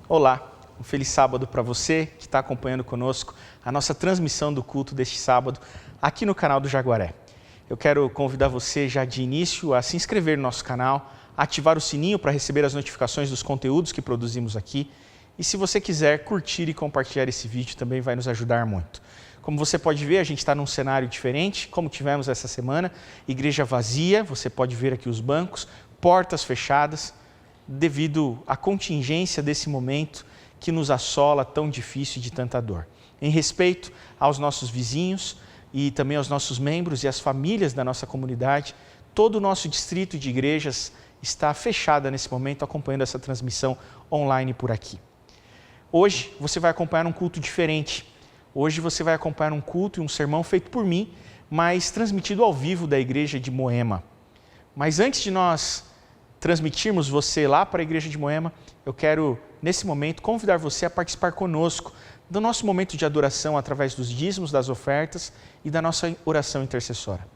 Olá, um feliz sábado para você que está acompanhando conosco a nossa transmissão do culto deste sábado aqui no canal do Jaguaré. Eu quero convidar você já de início a se inscrever no nosso canal, ativar o sininho para receber as notificações dos conteúdos que produzimos aqui e se você quiser curtir e compartilhar esse vídeo também vai nos ajudar muito. Como você pode ver, a gente está num cenário diferente, como tivemos essa semana, igreja vazia, você pode ver aqui os bancos, portas fechadas, devido à contingência desse momento que nos assola tão difícil e de tanta dor. Em respeito aos nossos vizinhos e também aos nossos membros e às famílias da nossa comunidade, todo o nosso distrito de igrejas está fechado nesse momento, acompanhando essa transmissão online por aqui. Hoje você vai acompanhar um culto diferente. Hoje você vai acompanhar um culto e um sermão feito por mim, mas transmitido ao vivo da igreja de Moema. Mas antes de nós transmitirmos você lá para a igreja de Moema, eu quero, nesse momento, convidar você a participar conosco do nosso momento de adoração através dos dízimos, das ofertas e da nossa oração intercessória.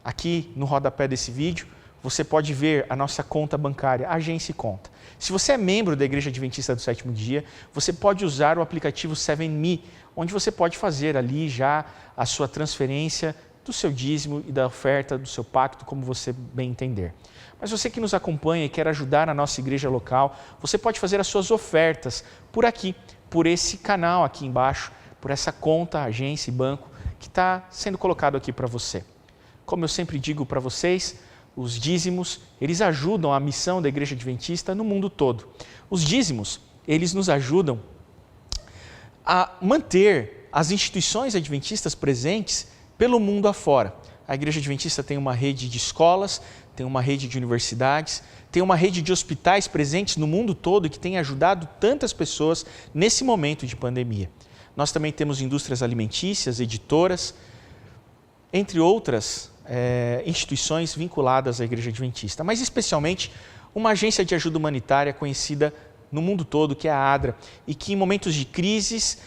Aqui no rodapé desse vídeo, você pode ver a nossa conta bancária, Agência e Conta. Se você é membro da Igreja Adventista do Sétimo Dia, você pode usar o aplicativo 7Me, onde você pode fazer ali já a sua transferência do seu dízimo e da oferta, do seu pacto, como você bem entender. Mas você que nos acompanha e quer ajudar a nossa igreja local, você pode fazer as suas ofertas por aqui, por esse canal aqui embaixo, por essa conta, agência e banco que está sendo colocado aqui para você. Como eu sempre digo para vocês, os dízimos, eles ajudam a missão da Igreja Adventista no mundo todo. Os dízimos, eles nos ajudam a manter as instituições adventistas presentes pelo mundo afora. A Igreja Adventista tem uma rede de escolas, tem uma rede de universidades, tem uma rede de hospitais presentes no mundo todo que tem ajudado tantas pessoas nesse momento de pandemia. Nós também temos indústrias alimentícias, editoras, entre outras instituições vinculadas à Igreja Adventista, mas especialmente uma agência de ajuda humanitária conhecida no mundo todo, que é a ADRA, e que em momentos de crises,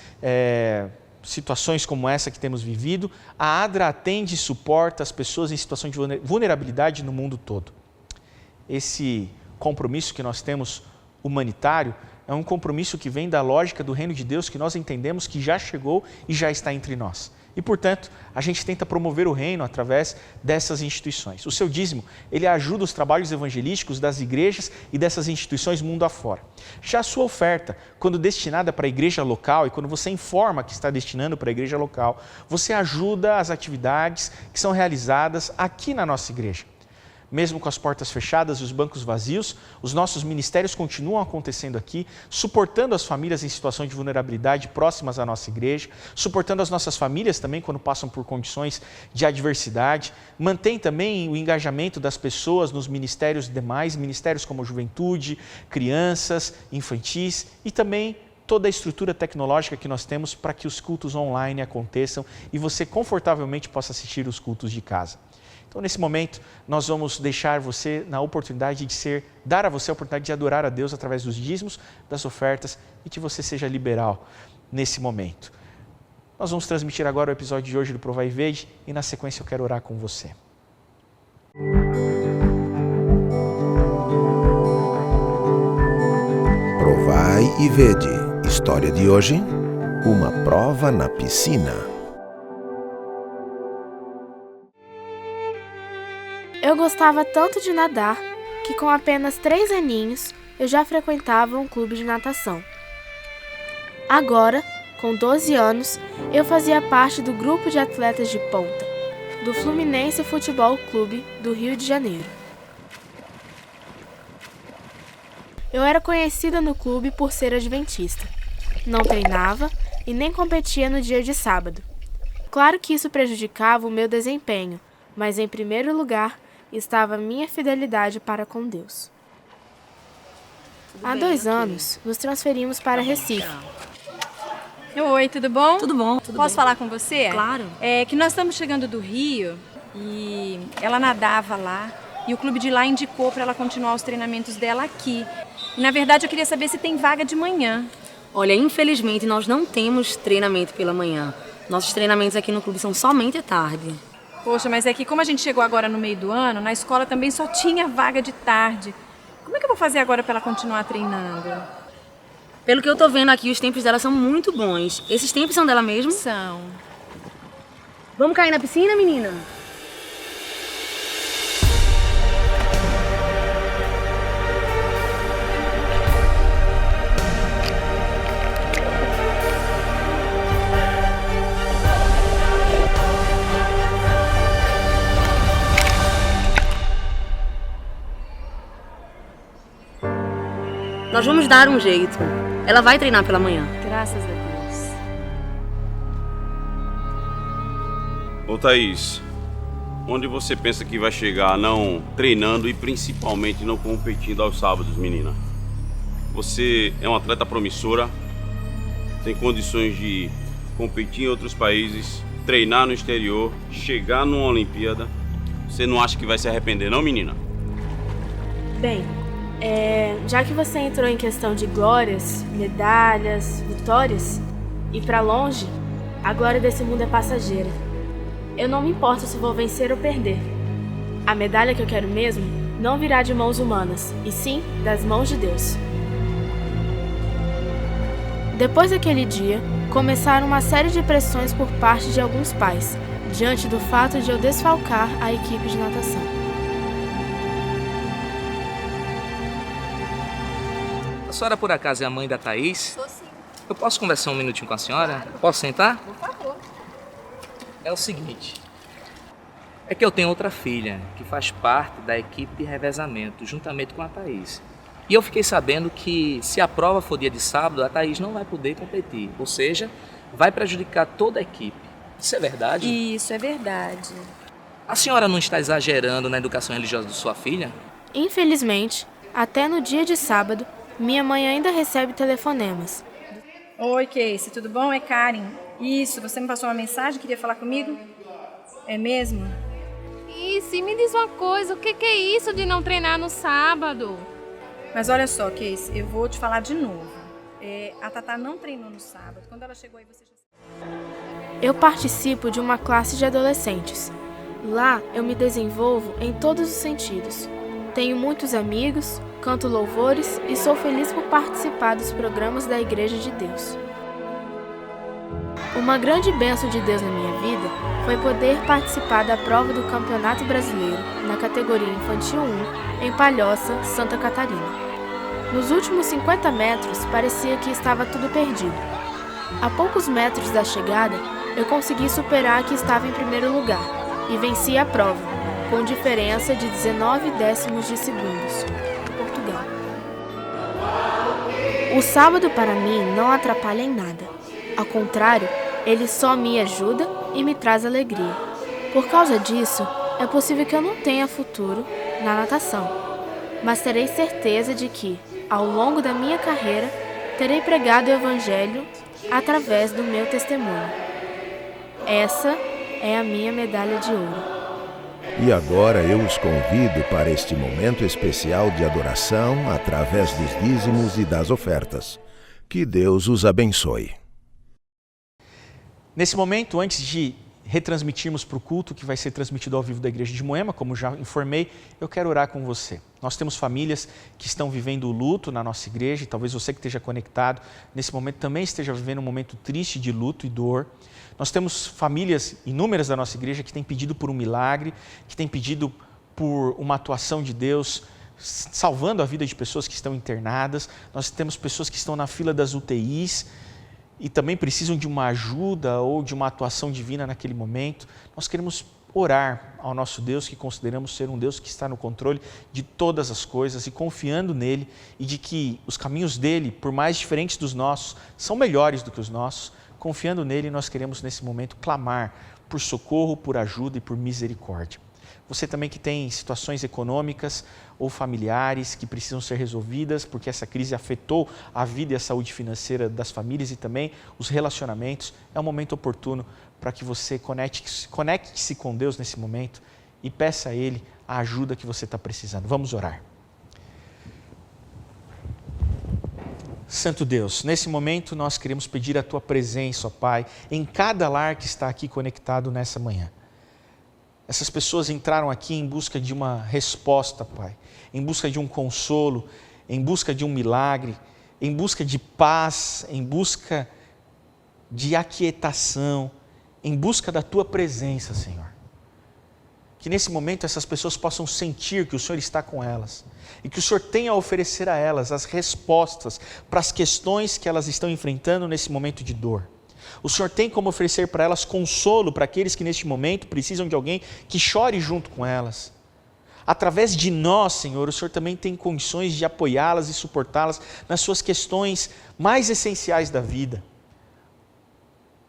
situações como essa que temos vivido, a ADRA atende e suporta as pessoas em situação de vulnerabilidade no mundo todo. Esse compromisso que nós temos humanitário é um compromisso que vem da lógica do reino de Deus que nós entendemos que já chegou e já está entre nós. E, portanto, a gente tenta promover o reino através dessas instituições. O seu dízimo, ele ajuda os trabalhos evangelísticos das igrejas e dessas instituições mundo afora. Já a sua oferta, quando destinada para a igreja local e quando você informa que está destinando para a igreja local, você ajuda as atividades que são realizadas aqui na nossa igreja. Mesmo com as portas fechadas e os bancos vazios, os nossos ministérios continuam acontecendo aqui, suportando as famílias em situação de vulnerabilidade próximas à nossa igreja, suportando as nossas famílias também quando passam por condições de adversidade, mantém também o engajamento das pessoas nos ministérios demais, ministérios como juventude, crianças, infantis e também toda a estrutura tecnológica que nós temos para que os cultos online aconteçam e você confortavelmente possa assistir os cultos de casa. Então, nesse momento, nós vamos deixar você na oportunidade dar a você a oportunidade de adorar a Deus através dos dízimos, das ofertas e que você seja liberal nesse momento. Nós vamos transmitir agora o episódio de hoje do Provai e Vede e na sequência eu quero orar com você. Provai e Vede. História de hoje, uma prova na piscina. Eu gostava tanto de nadar que com apenas 3 aninhos eu já frequentava um clube de natação. Agora, com 12 anos, eu fazia parte do grupo de atletas de ponta do Fluminense Futebol Clube do Rio de Janeiro. Eu era conhecida no clube por ser adventista. Não treinava e nem competia no dia de sábado. Claro que isso prejudicava o meu desempenho, mas em primeiro lugar estava minha fidelidade para com Deus. Há 2 anos, nos transferimos para Recife. Oi, tudo bom? Tudo bom. Posso falar com você? Claro. É que nós estamos chegando do Rio e ela nadava lá e o clube de lá indicou para ela continuar os treinamentos dela aqui. E, na verdade, eu queria saber se tem vaga de manhã. Olha, infelizmente nós não temos treinamento pela manhã. Nossos treinamentos aqui no clube são somente à tarde. Poxa, mas é que como a gente chegou agora no meio do ano, na escola também só tinha vaga de tarde. Como é que eu vou fazer agora para ela continuar treinando? Pelo que eu tô vendo aqui, os tempos dela são muito bons. Esses tempos são dela mesmo? São. Vamos cair na piscina, menina? Nós vamos dar um jeito. Ela vai treinar pela manhã. Graças a Deus. Ô Thaís, onde você pensa que vai chegar não treinando e principalmente não competindo aos sábados, menina? Você é uma atleta promissora, tem condições de competir em outros países, treinar no exterior, chegar numa Olimpíada. Você não acha que vai se arrepender, não, menina? Bem, já que você entrou em questão de glórias, medalhas, vitórias, e pra longe, a glória desse mundo é passageira. Eu não me importo se vou vencer ou perder. A medalha que eu quero mesmo não virá de mãos humanas, e sim das mãos de Deus. Depois daquele dia, começaram uma série de pressões por parte de alguns pais, diante do fato de eu desfalcar a equipe de natação. A senhora, por acaso, é a mãe da Thaís? Sou sim. Eu posso conversar um minutinho com a senhora? Posso sentar? Por favor. É o seguinte, é que eu tenho outra filha que faz parte da equipe de revezamento, juntamente com a Thaís. E eu fiquei sabendo que se a prova for dia de sábado, a Thaís não vai poder competir, ou seja, vai prejudicar toda a equipe. Isso é verdade? Isso é verdade. A senhora não está exagerando na educação religiosa de sua filha? Infelizmente, até no dia de sábado, minha mãe ainda recebe telefonemas. Oi, Casey, tudo bom? É Karen. Isso, você me passou uma mensagem, queria falar comigo? É mesmo? Isso, me diz uma coisa, o que é isso de não treinar no sábado? Mas olha só, Casey, eu vou te falar de novo. A Tatá não treinou no sábado. Quando ela chegou aí, você já... Eu participo de uma classe de adolescentes. Lá, eu me desenvolvo em todos os sentidos. Tenho muitos amigos, canto louvores e sou feliz por participar dos programas da Igreja de Deus. Uma grande bênção de Deus na minha vida foi poder participar da prova do Campeonato Brasileiro na categoria Infantil 1 em Palhoça, Santa Catarina. Nos últimos 50 metros parecia que estava tudo perdido. A poucos metros da chegada, eu consegui superar a que estava em primeiro lugar e venci a prova, com diferença de 19 décimos de segundos. Portugal. O sábado para mim não atrapalha em nada. Ao contrário, ele só me ajuda e me traz alegria. Por causa disso, é possível que eu não tenha futuro na natação, mas terei certeza de que, ao longo da minha carreira, terei pregado o Evangelho através do meu testemunho. Essa é a minha medalha de ouro. E agora eu os convido para este momento especial de adoração através dos dízimos e das ofertas. Que Deus os abençoe. Nesse momento, antes de retransmitirmos para o culto que vai ser transmitido ao vivo da Igreja de Moema, como já informei, eu quero orar com você. Nós temos famílias que estão vivendo o luto na nossa igreja, e talvez você que esteja conectado nesse momento também esteja vivendo um momento triste de luto e dor. Nós temos famílias inúmeras da nossa igreja que têm pedido por um milagre, que têm pedido por uma atuação de Deus, salvando a vida de pessoas que estão internadas. Nós temos pessoas que estão na fila das UTIs, e também precisam de uma ajuda ou de uma atuação divina naquele momento. Nós queremos orar ao nosso Deus, que consideramos ser um Deus que está no controle de todas as coisas e confiando nele e de que os caminhos dele, por mais diferentes dos nossos, são melhores do que os nossos. Confiando nele, nós queremos nesse momento clamar por socorro, por ajuda e por misericórdia. Você também que tem situações econômicas ou familiares que precisam ser resolvidas porque essa crise afetou a vida e a saúde financeira das famílias e também os relacionamentos, é um momento oportuno para que você conecte-se com Deus nesse momento e peça a Ele a ajuda que você está precisando. Vamos orar. Santo Deus, nesse momento nós queremos pedir a Tua presença, ó Pai, em cada lar que está aqui conectado nessa manhã. Essas pessoas entraram aqui em busca de uma resposta, Pai, em busca de um consolo, em busca de um milagre, em busca de paz, em busca de aquietação, em busca da Tua presença, Senhor. Que nesse momento essas pessoas possam sentir que o Senhor está com elas e que o Senhor tem a oferecer a elas as respostas para as questões que elas estão enfrentando nesse momento de dor. O Senhor tem como oferecer para elas consolo para aqueles que neste momento precisam de alguém que chore junto com elas. Através de nós, Senhor, o Senhor também tem condições de apoiá-las e suportá-las nas suas questões mais essenciais da vida.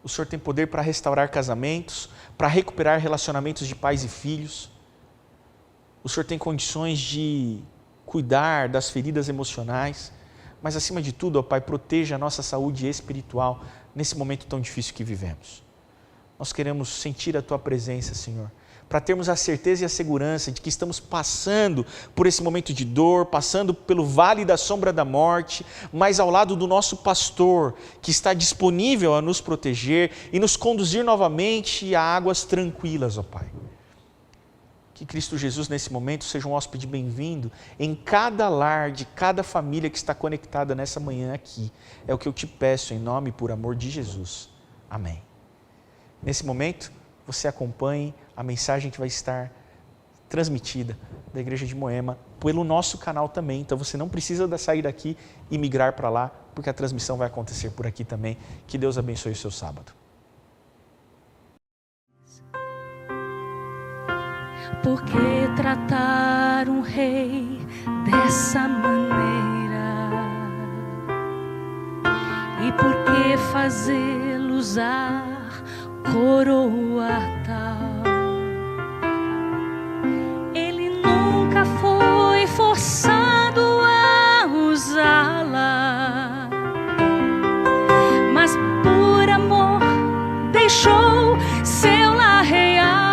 O Senhor tem poder para restaurar casamentos, para recuperar relacionamentos de pais e filhos. O Senhor tem condições de cuidar das feridas emocionais, mas acima de tudo, ó Pai, proteja a nossa saúde espiritual nesse momento tão difícil que vivemos. Nós queremos sentir a Tua presença, Senhor, para termos a certeza e a segurança de que estamos passando por esse momento de dor, passando pelo vale da sombra da morte, mas ao lado do nosso pastor, que está disponível a nos proteger e nos conduzir novamente a águas tranquilas, ó Pai. Que Cristo Jesus, nesse momento, seja um hóspede bem-vindo em cada lar de cada família que está conectada nessa manhã aqui. É o que eu te peço em nome e por amor de Jesus. Amém. Nesse momento, você acompanhe a mensagem que vai estar transmitida da Igreja de Moema pelo nosso canal também. Então você não precisa sair daqui e migrar para lá, porque a transmissão vai acontecer por aqui também. Que Deus abençoe o seu sábado. Por que tratar um rei dessa maneira? E por que fazê-lo usar coroa tal? Ele nunca foi forçado a usá-la, mas por amor deixou seu lar real.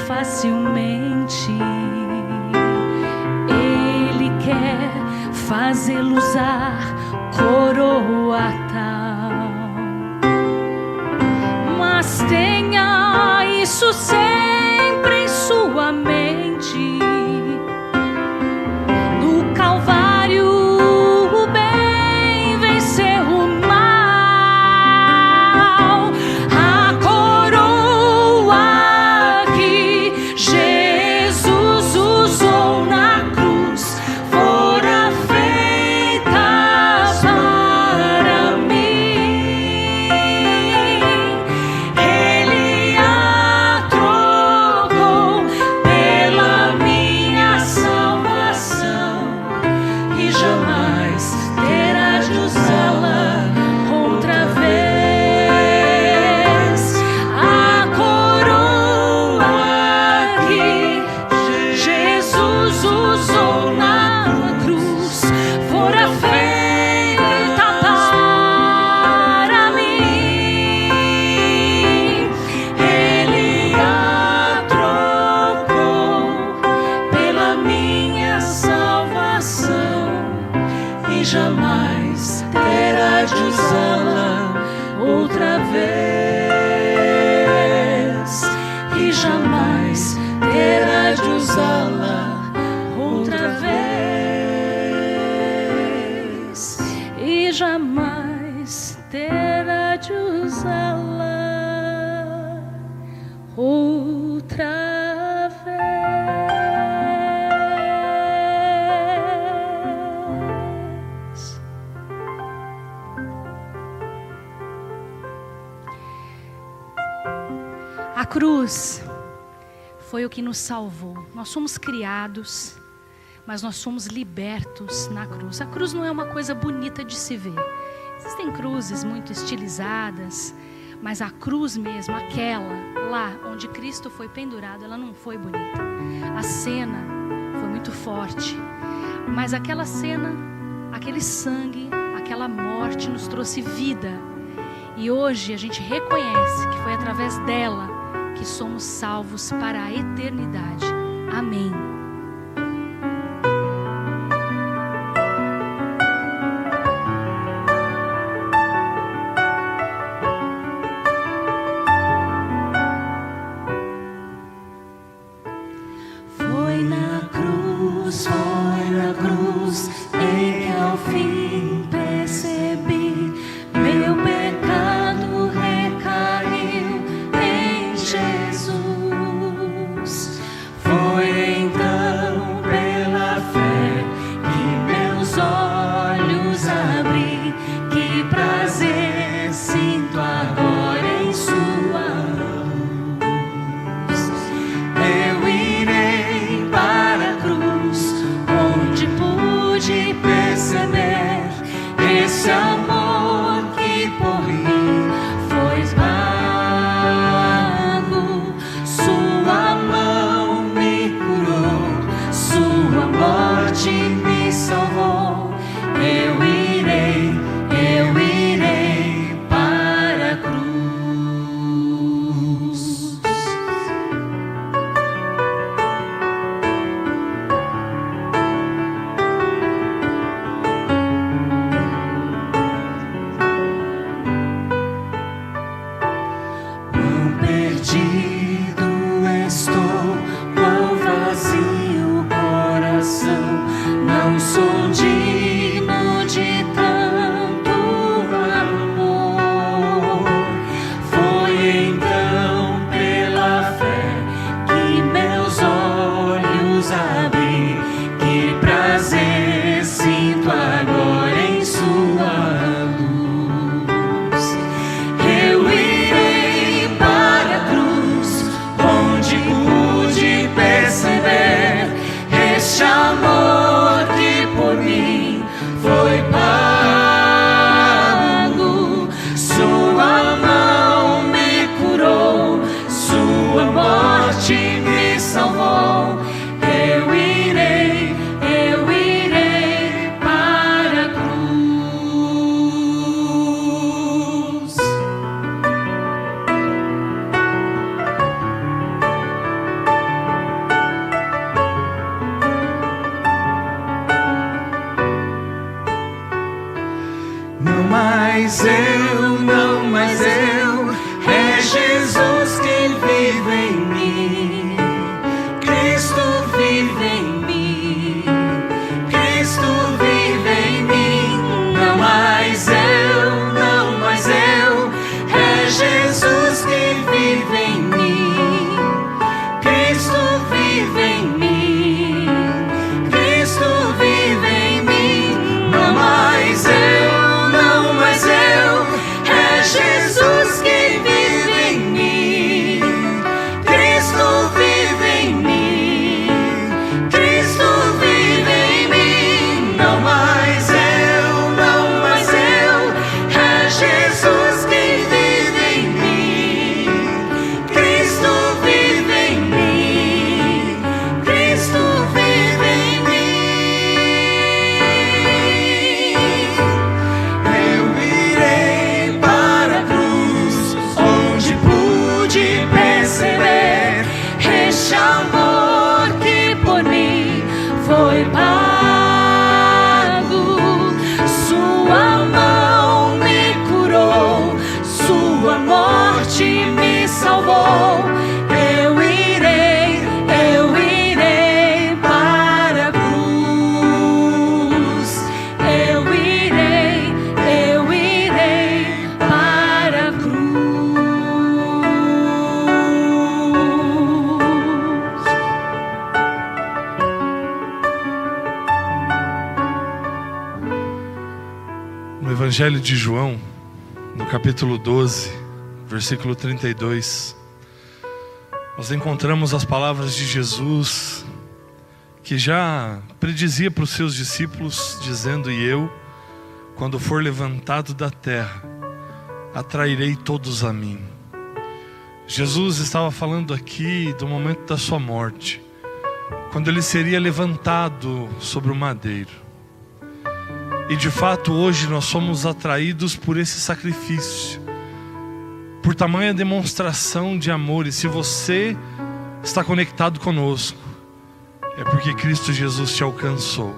Facilmente ele quer fazê-lo usar coroa tal, mas tenha isso sempre em sua mente. No Calvário o bem venceu o mal. A coroa Jesus usou na cruz fora feita para mim. Ele a trocou pela minha salvação e jamais terá de usá-la outra vez. A coroa Jesus usou na cruz fora feita para mim. Ele a trocou pela minha salvação e jamais terá de usá-la outra vez. E jamais terá de usá-la outra vez, e jamais terá de usá-la outra vez. A cruz foi o que nos salvou. Nós somos criados mas nós somos libertos na cruz. A cruz não é uma coisa bonita de se ver. Existem cruzes muito estilizadas, mas a cruz mesmo, aquela lá onde Cristo foi pendurado, ela não foi bonita. A cena foi muito forte, mas aquela cena, aquele sangue, aquela morte nos trouxe vida. E hoje a gente reconhece que foi através dela que somos salvos para a eternidade. Amém. Foi na cruz em que ao fim percebi meu pecado recaiu em Jesus. Foi então pela fé que meus olhos abri, que prazer sinto agora em sua luz. Eu irei para a cruz, onde pude perceber esse amor que por mim foi pago. Sua mão me curou, sua morte me salvou. Eu irei para a cruz. Quão perdido estou, quão vazio o coração. Não sou digno de tanto amor. Foi então pela fé que meus olhos abri, que prazer sinto agora em sua luz. Eu irei para a cruz, onde pude perceber este amor que por mim foi pago. Sua mão me curou, sua morte me salvou. Eu irei para a cruz. Não mais eu, não mais eu, é Jesus que vive em mim. Cristo vive em mim, Cristo vive em mim. Não mais eu, não mais eu, é Jesus que vive em mim. Cristo vive em mim, Cristo vive em mim. Não mais eu, não mais eu, é Jesus que vive em mim. Cristo vive em mim, Cristo vive em mim. Não mais eu, não mais eu, é Jesus que vive em mim. Cristo vive em mim, Cristo vive em mim. Eu irei para a cruz, onde pude perceber este amor que por mim foi pago. Sua mão me curou, sua morte me salvou. Eu irei para a cruz. Eu irei para a cruz. No Evangelho de João, no capítulo 12, versículo 32, nós encontramos as palavras de Jesus que já predizia para os seus discípulos, dizendo: e eu, quando for levantado da terra, atrairei todos a mim. Jesus estava falando aqui do momento da sua morte, quando ele seria levantado sobre o madeiro. E de fato hoje nós somos atraídos por esse sacrifício, por tamanha demonstração de amor. E se você está conectado conosco, é porque Cristo Jesus te alcançou.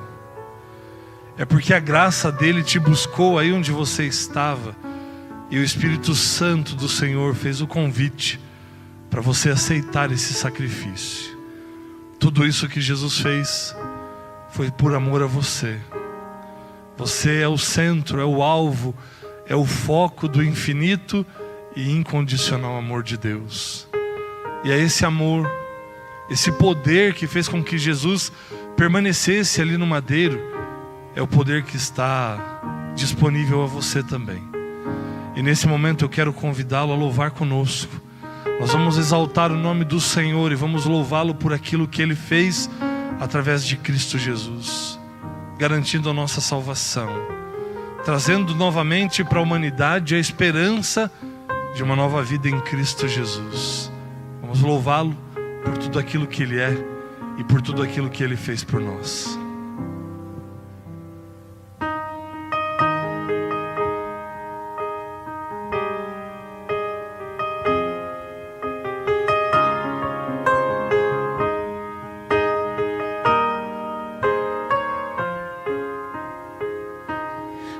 É porque a graça dele te buscou aí onde você estava. E o Espírito Santo do Senhor fez o convite para você aceitar esse sacrifício. Tudo isso que Jesus fez foi por amor a você. Você é o centro, é o alvo, é o foco do infinito e incondicional amor de Deus. E é esse amor, esse poder que fez com que Jesus permanecesse ali no madeiro, é o poder que está disponível a você também. E nesse momento eu quero convidá-lo a louvar conosco. Nós vamos exaltar o nome do Senhor e vamos louvá-lo por aquilo que Ele fez através de Cristo Jesus, garantindo a nossa salvação, trazendo novamente para a humanidade a esperança de uma nova vida em Cristo Jesus. Vamos louvá-lo por tudo aquilo que Ele é e por tudo aquilo que Ele fez por nós.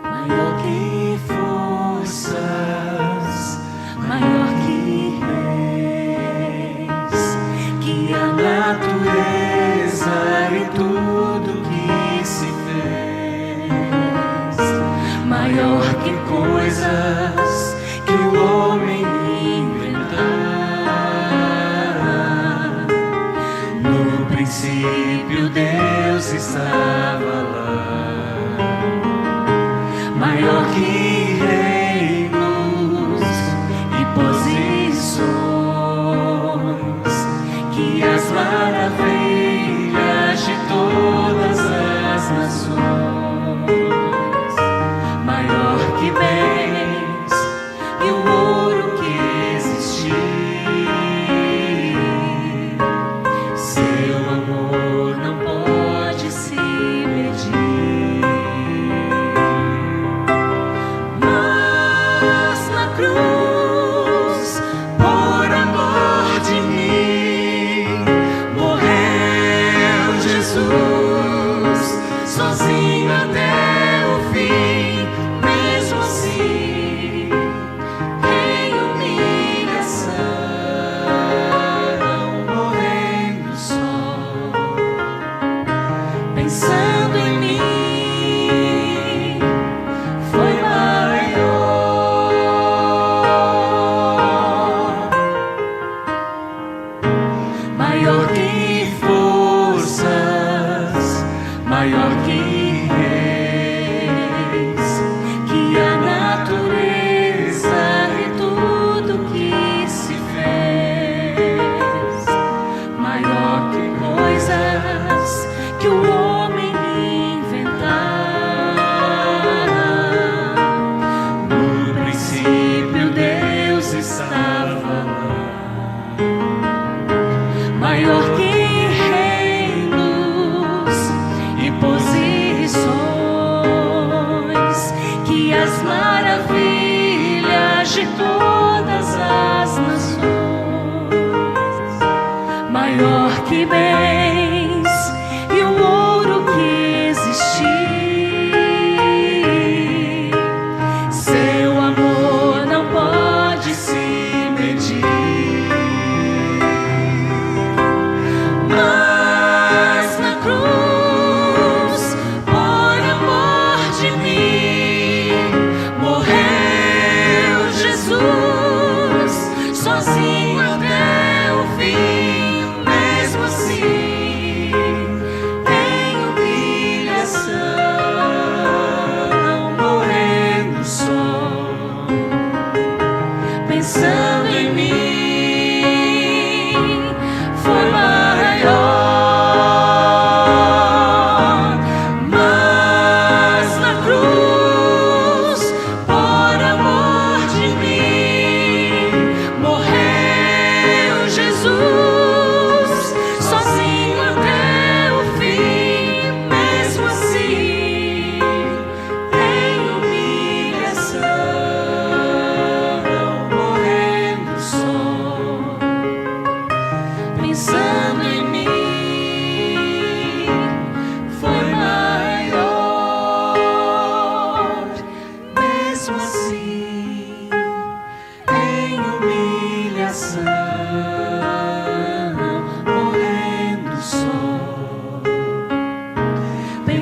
Maior que forças, maior que reis, que a natureza e tudo que se fez, maior que coisas que o homem inventara. No princípio Deus estava lá. Maior que reinos e posições, que as maravilhas de todas as nações. Maior que bens e o ouro que existir. Seu amor não pode se medir. Cruz, por amor de mim, morreu Jesus, sozinho até o fim. Mesmo assim, em humilhação, morrendo só, pensando em mim, foi maior. Maior que forças,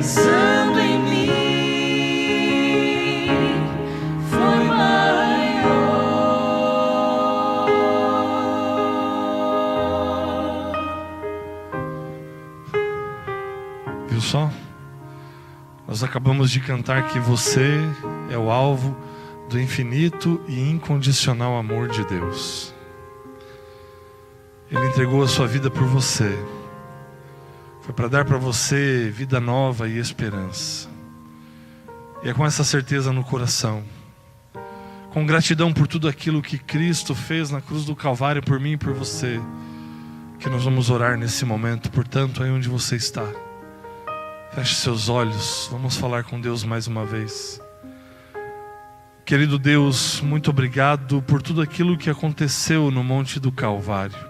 pensando em mim foi maior. Viu só? Nós acabamos de cantar que você é o alvo do infinito e incondicional amor de Deus. Ele entregou a sua vida por você. Foi para dar para você vida nova e esperança. E é com essa certeza no coração, com gratidão por tudo aquilo que Cristo fez na cruz do Calvário por mim e por você, que nós vamos orar nesse momento. Portanto, aí onde você está, feche seus olhos, vamos falar com Deus mais uma vez. Querido Deus, muito obrigado por tudo aquilo que aconteceu no Monte do Calvário.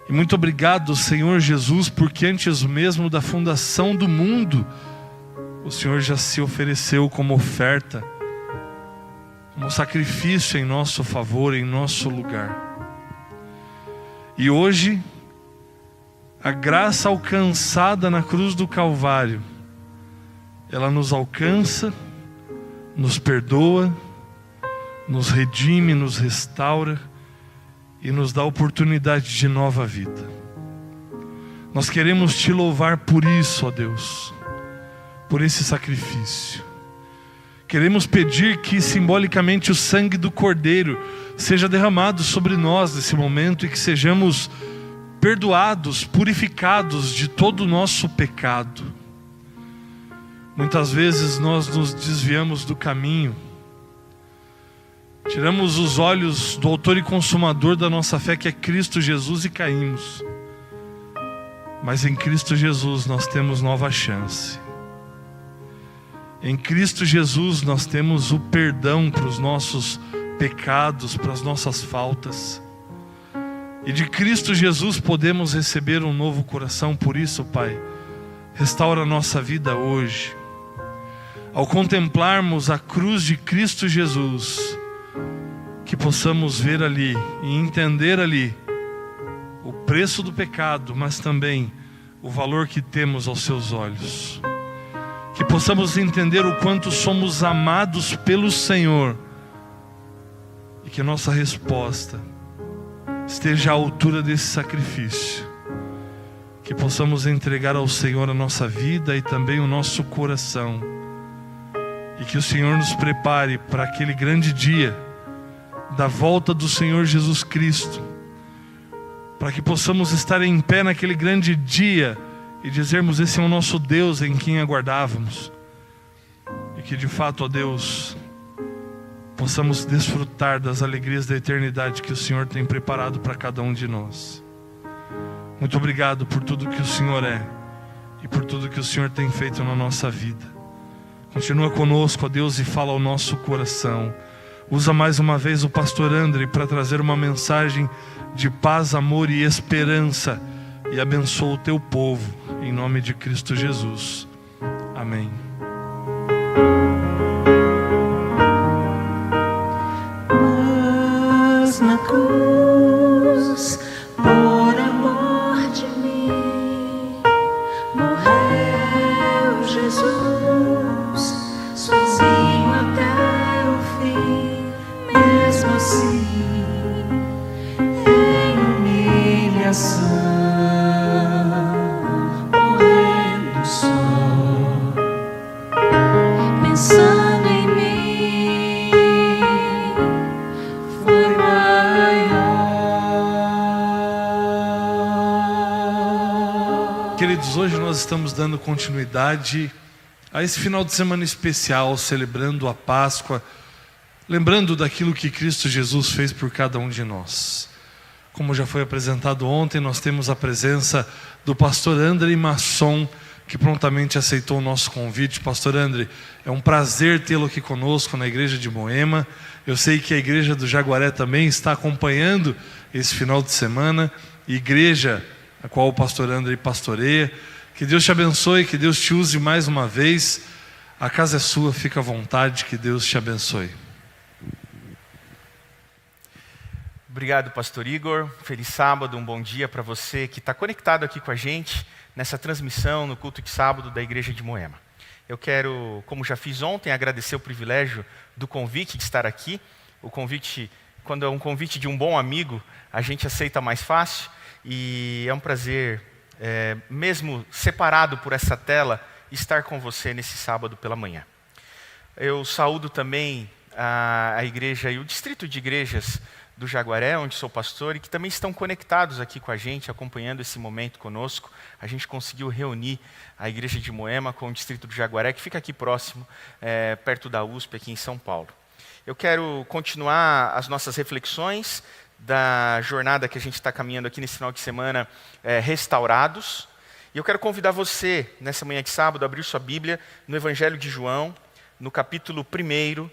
E muito obrigado, Senhor Jesus, porque antes mesmo da fundação do mundo, o Senhor já se ofereceu como oferta, como sacrifício em nosso favor, em nosso lugar. E hoje, a graça alcançada na cruz do Calvário, ela nos alcança, nos perdoa, nos redime, nos restaura e nos dá oportunidade de nova vida. Nós queremos te louvar por isso, ó Deus, por esse sacrifício. Queremos pedir que simbolicamente o sangue do Cordeiro seja derramado sobre nós nesse momento e que sejamos perdoados, purificados de todo o nosso pecado. Muitas vezes nós nos desviamos do caminho, tiramos os olhos do autor e consumador da nossa fé, que é Cristo Jesus, e caímos. Mas em Cristo Jesus nós temos nova chance. Em Cristo Jesus nós temos o perdão para os nossos pecados, para as nossas faltas. E de Cristo Jesus podemos receber um novo coração. Por isso, Pai, restaura a nossa vida hoje. Ao contemplarmos a cruz de Cristo Jesus, que possamos ver ali e entender ali o preço do pecado, mas também o valor que temos aos seus olhos. Que possamos entender o quanto somos amados pelo Senhor e que nossa resposta esteja à altura desse sacrifício. Que possamos entregar ao Senhor a nossa vida e também o nosso coração. E que o Senhor nos prepare para aquele grande dia da volta do Senhor Jesus Cristo, para que possamos estar em pé naquele grande dia e dizermos: esse é o nosso Deus em quem aguardávamos. E que de fato, ó Deus, possamos desfrutar das alegrias da eternidade que o Senhor tem preparado para cada um de nós. Muito obrigado por tudo que o Senhor é e por tudo que o Senhor tem feito na nossa vida. Continua conosco, ó Deus, e fala ao nosso coração. Usa mais uma vez o pastor André para trazer uma mensagem de paz, amor e esperança. E abençoa o teu povo, em nome de Cristo Jesus. Amém. Mas na cruz, por amor de mim, morreu Jesus, sozinho até o fim. Mesmo assim, em humilhação, morrendo só, pensando em mim, foi maior. Queridos, hoje nós estamos dando continuidade a esse final de semana especial, celebrando a Páscoa, lembrando daquilo que Cristo Jesus fez por cada um de nós. Como já foi apresentado ontem, nós temos a presença do pastor André Masson, que prontamente aceitou o nosso convite. Pastor André, é um prazer tê-lo aqui conosco na igreja de Moema. Eu sei que a igreja do Jaguaré também está acompanhando esse final de semana, igreja a qual o pastor André pastoreia. Que Deus te abençoe, que Deus te use mais uma vez. A casa é sua, fica à vontade, que Deus te abençoe. Obrigado, pastor Igor. Feliz sábado, um bom dia para você que está conectado aqui com a gente nessa transmissão no culto de sábado da Igreja de Moema. Eu quero, como já fiz ontem, agradecer o privilégio do convite de estar aqui. O convite, quando é um convite de um bom amigo, a gente aceita mais fácil. E é um prazer, mesmo separado por essa tela, estar com você nesse sábado pela manhã. Eu saúdo também a igreja e o distrito de igrejas do Jaguaré, onde sou pastor, e que também estão conectados aqui com a gente, acompanhando esse momento conosco. A gente conseguiu reunir a igreja de Moema com o distrito do Jaguaré, que fica aqui próximo, perto da USP, aqui em São Paulo. Eu quero continuar as nossas reflexões da jornada que a gente está caminhando aqui nesse final de semana, Restaurados. E eu quero convidar você, nessa manhã de sábado, a abrir sua Bíblia no Evangelho de João, no capítulo 1,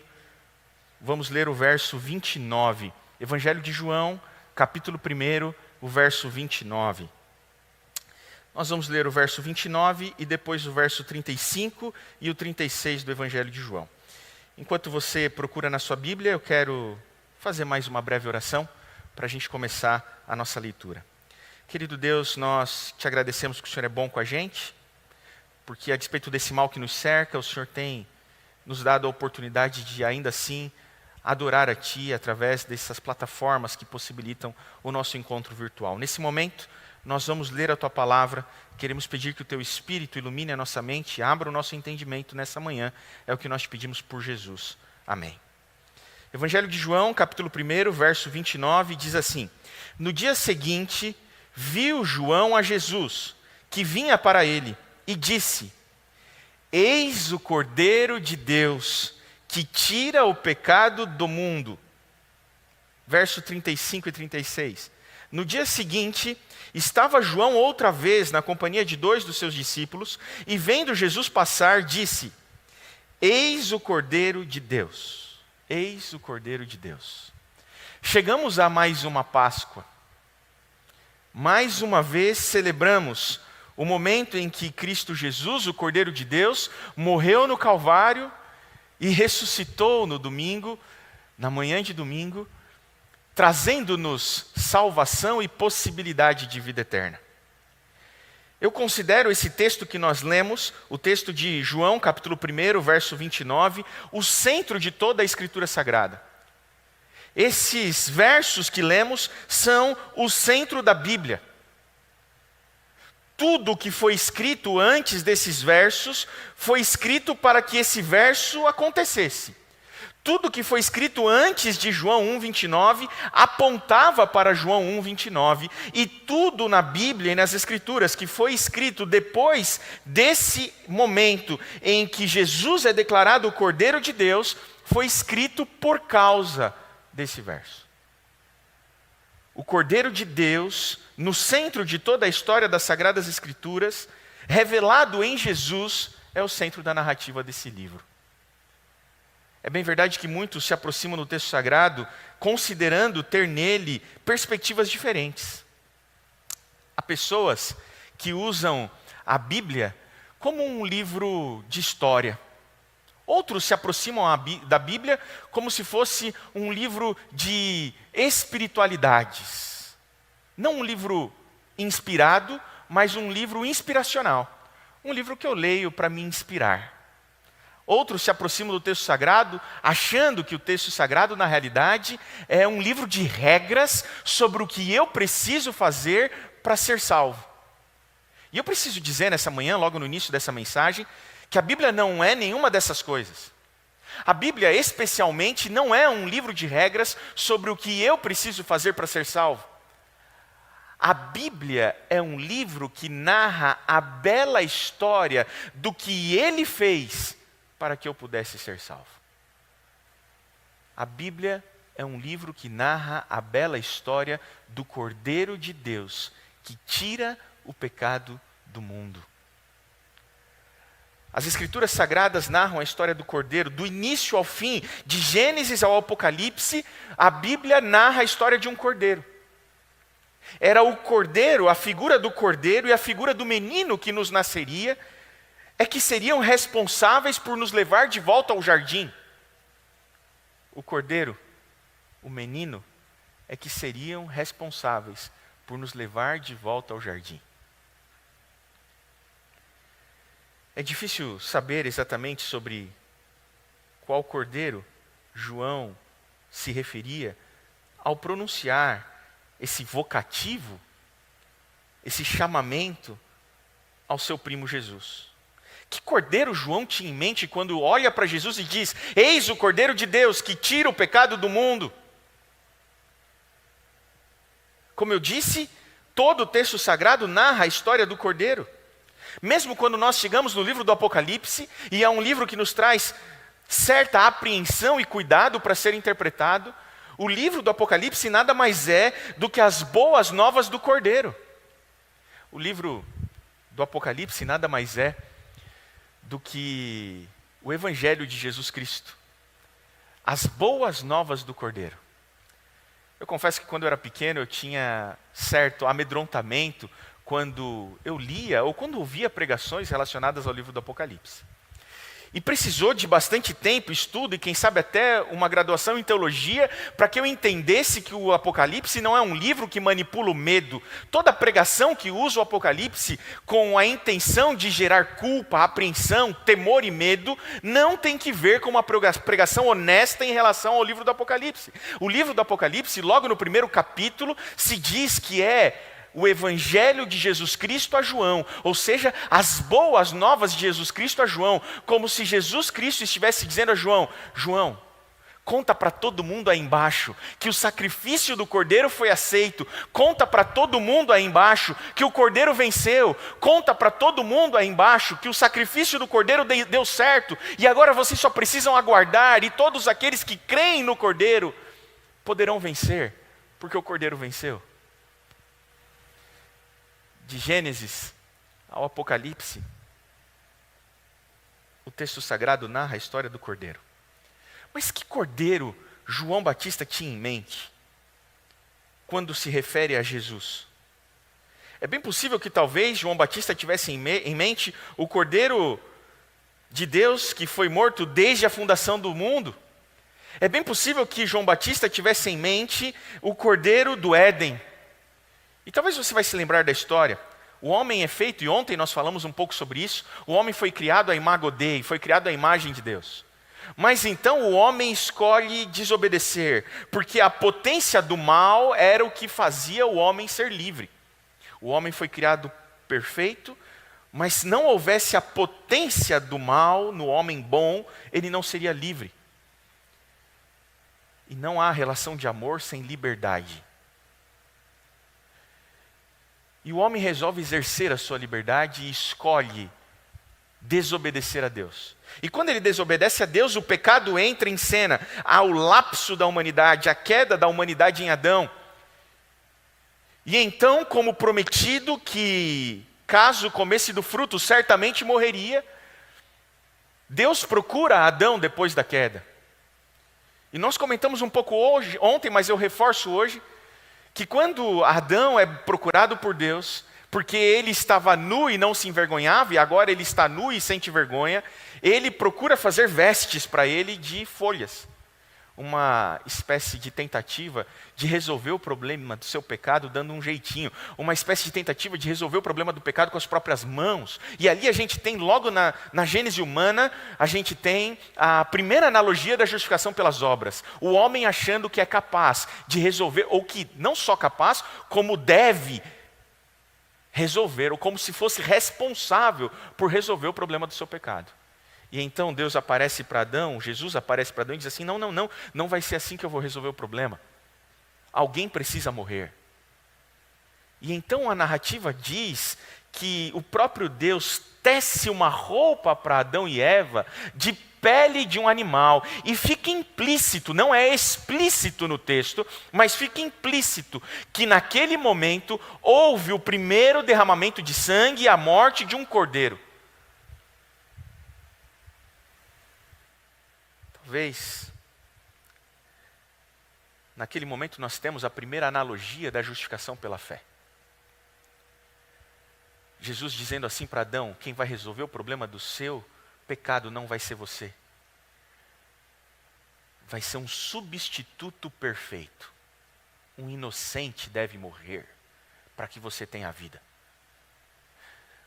vamos ler o verso 29. Evangelho de João, capítulo 1, o verso 29. Nós vamos ler o verso 29 e depois o verso 35 e o 36 do Evangelho de João. Enquanto você procura na sua Bíblia, eu quero fazer mais uma breve oração para a gente começar a nossa leitura. Querido Deus, nós te agradecemos que o Senhor é bom com a gente, porque a despeito desse mal que nos cerca, o Senhor tem nos dado a oportunidade de ainda assim adorar a Ti através dessas plataformas que possibilitam o nosso encontro virtual. Nesse momento, nós vamos ler a Tua Palavra, queremos pedir que o Teu Espírito ilumine a nossa mente, abra o nosso entendimento nessa manhã, é o que nós te pedimos por Jesus. Amém. Evangelho de João, capítulo 1, verso 29, diz assim: No dia seguinte, viu João a Jesus, que vinha para ele, e disse: Eis o Cordeiro de Deus, que tira o pecado do mundo. Verso 35 e 36. No dia seguinte, estava João outra vez na companhia de 2 dos seus discípulos, e vendo Jesus passar, disse: Eis o Cordeiro de Deus. Eis o Cordeiro de Deus. Chegamos a mais uma Páscoa. Mais uma vez celebramos o momento em que Cristo Jesus, o Cordeiro de Deus, morreu no Calvário e ressuscitou no domingo, na manhã de domingo, trazendo-nos salvação e possibilidade de vida eterna. Eu considero esse texto que nós lemos, o texto de João, capítulo 1, verso 29, o centro de toda a Escritura Sagrada. Esses versos que lemos são o centro da Bíblia. Tudo o que foi escrito antes desses versos foi escrito para que esse verso acontecesse. Tudo que foi escrito antes de João 1:29 apontava para João 1:29. E tudo na Bíblia e nas Escrituras que foi escrito depois desse momento em que Jesus é declarado o Cordeiro de Deus, foi escrito por causa desse verso. O Cordeiro de Deus, no centro de toda a história das Sagradas Escrituras, revelado em Jesus, é o centro da narrativa desse livro. É bem verdade que muitos se aproximam do texto sagrado considerando ter nele perspectivas diferentes. Há pessoas que usam a Bíblia como um livro de história. Outros se aproximam da Bíblia como se fosse um livro de espiritualidades. Não um livro inspirado, mas um livro inspiracional. Um livro que eu leio para me inspirar. Outros se aproximam do texto sagrado, achando que o texto sagrado, na realidade, é um livro de regras sobre o que eu preciso fazer para ser salvo. E eu preciso dizer nessa manhã, logo no início dessa mensagem, que a Bíblia não é nenhuma dessas coisas. A Bíblia, especialmente, não é um livro de regras sobre o que eu preciso fazer para ser salvo. A Bíblia é um livro que narra a bela história do que Ele fez para que eu pudesse ser salvo. A Bíblia é um livro que narra a bela história do Cordeiro de Deus, que tira o pecado do mundo. As Escrituras Sagradas narram a história do Cordeiro, do início ao fim, de Gênesis ao Apocalipse, a Bíblia narra a história de um Cordeiro. Era o Cordeiro, a figura do Cordeiro e a figura do menino que nos nasceria, é que seriam responsáveis por nos levar de volta ao jardim. O Cordeiro, o menino, é que seriam responsáveis por nos levar de volta ao jardim. É difícil saber exatamente sobre qual cordeiro João se referia ao pronunciar esse vocativo, esse chamamento ao seu primo Jesus. Que cordeiro João tinha em mente quando olha para Jesus e diz: eis o Cordeiro de Deus que tira o pecado do mundo? Como eu disse, todo o texto sagrado narra a história do Cordeiro. Mesmo quando nós chegamos no livro do Apocalipse, e é um livro que nos traz certa apreensão e cuidado para ser interpretado, o livro do Apocalipse nada mais é do que as boas novas do Cordeiro. O livro do Apocalipse nada mais é do que o Evangelho de Jesus Cristo. As boas novas do Cordeiro. Eu confesso que quando eu era pequeno eu tinha certo amedrontamento quando eu lia ou quando ouvia pregações relacionadas ao livro do Apocalipse. E precisou de bastante tempo, estudo e quem sabe até uma graduação em teologia para que eu entendesse que o Apocalipse não é um livro que manipula o medo. Toda pregação que usa o Apocalipse com a intenção de gerar culpa, apreensão, temor e medo, não tem que ver com uma pregação honesta em relação ao livro do Apocalipse. O livro do Apocalipse, logo no primeiro capítulo, se diz que é o Evangelho de Jesus Cristo a João, ou seja, as boas novas de Jesus Cristo a João, como se Jesus Cristo estivesse dizendo a João: João, conta para todo mundo aí embaixo que o sacrifício do Cordeiro foi aceito, conta para todo mundo aí embaixo que o Cordeiro venceu, conta para todo mundo aí embaixo que o sacrifício do Cordeiro deu certo, e agora vocês só precisam aguardar, e todos aqueles que creem no Cordeiro poderão vencer, porque o Cordeiro venceu. De Gênesis ao Apocalipse, o texto sagrado narra a história do Cordeiro. Mas que Cordeiro João Batista tinha em mente quando se refere a Jesus? É bem possível que talvez João Batista tivesse em mente o Cordeiro de Deus que foi morto desde a fundação do mundo. É bem possível que João Batista tivesse em mente o Cordeiro do Éden. E talvez você vai se lembrar da história. O homem é feito, e ontem nós falamos um pouco sobre isso, o homem foi criado à imago Dei, foi criado à imagem de Deus. Mas então o homem escolhe desobedecer, porque a potência do mal era o que fazia o homem ser livre. O homem foi criado perfeito, mas se não houvesse a potência do mal no homem bom, ele não seria livre. E não há relação de amor sem liberdade. E o homem resolve exercer a sua liberdade e escolhe desobedecer a Deus. E quando ele desobedece a Deus, o pecado entra em cena. Há o lapso da humanidade, a queda da humanidade em Adão. E então, como prometido que, caso comesse do fruto, certamente morreria, Deus procura Adão depois da queda. E nós comentamos um pouco ontem, mas eu reforço hoje, que quando Adão é procurado por Deus, porque ele estava nu e não se envergonhava, e agora ele está nu e sente vergonha, ele procura fazer vestes para ele de folhas. Uma espécie de tentativa de resolver o problema do seu pecado dando um jeitinho. Uma espécie de tentativa de resolver o problema do pecado com as próprias mãos. E ali a gente tem, logo na gênese humana, a gente tem a primeira analogia da justificação pelas obras. O homem achando que é capaz de resolver, ou que não só capaz, como deve resolver, ou como se fosse responsável por resolver o problema do seu pecado. E então Deus aparece para Adão, Jesus aparece para Adão e diz assim: não vai ser assim que eu vou resolver o problema. Alguém precisa morrer. E então a narrativa diz que o próprio Deus tece uma roupa para Adão e Eva de pele de um animal. E fica implícito, não é explícito no texto, mas fica implícito que naquele momento houve o primeiro derramamento de sangue e a morte de um cordeiro. Talvez, naquele momento nós temos a primeira analogia da justificação pela fé. Jesus dizendo assim para Adão: quem vai resolver o problema do seu pecado não vai ser você. Vai ser um substituto perfeito. Um inocente deve morrer para que você tenha a vida.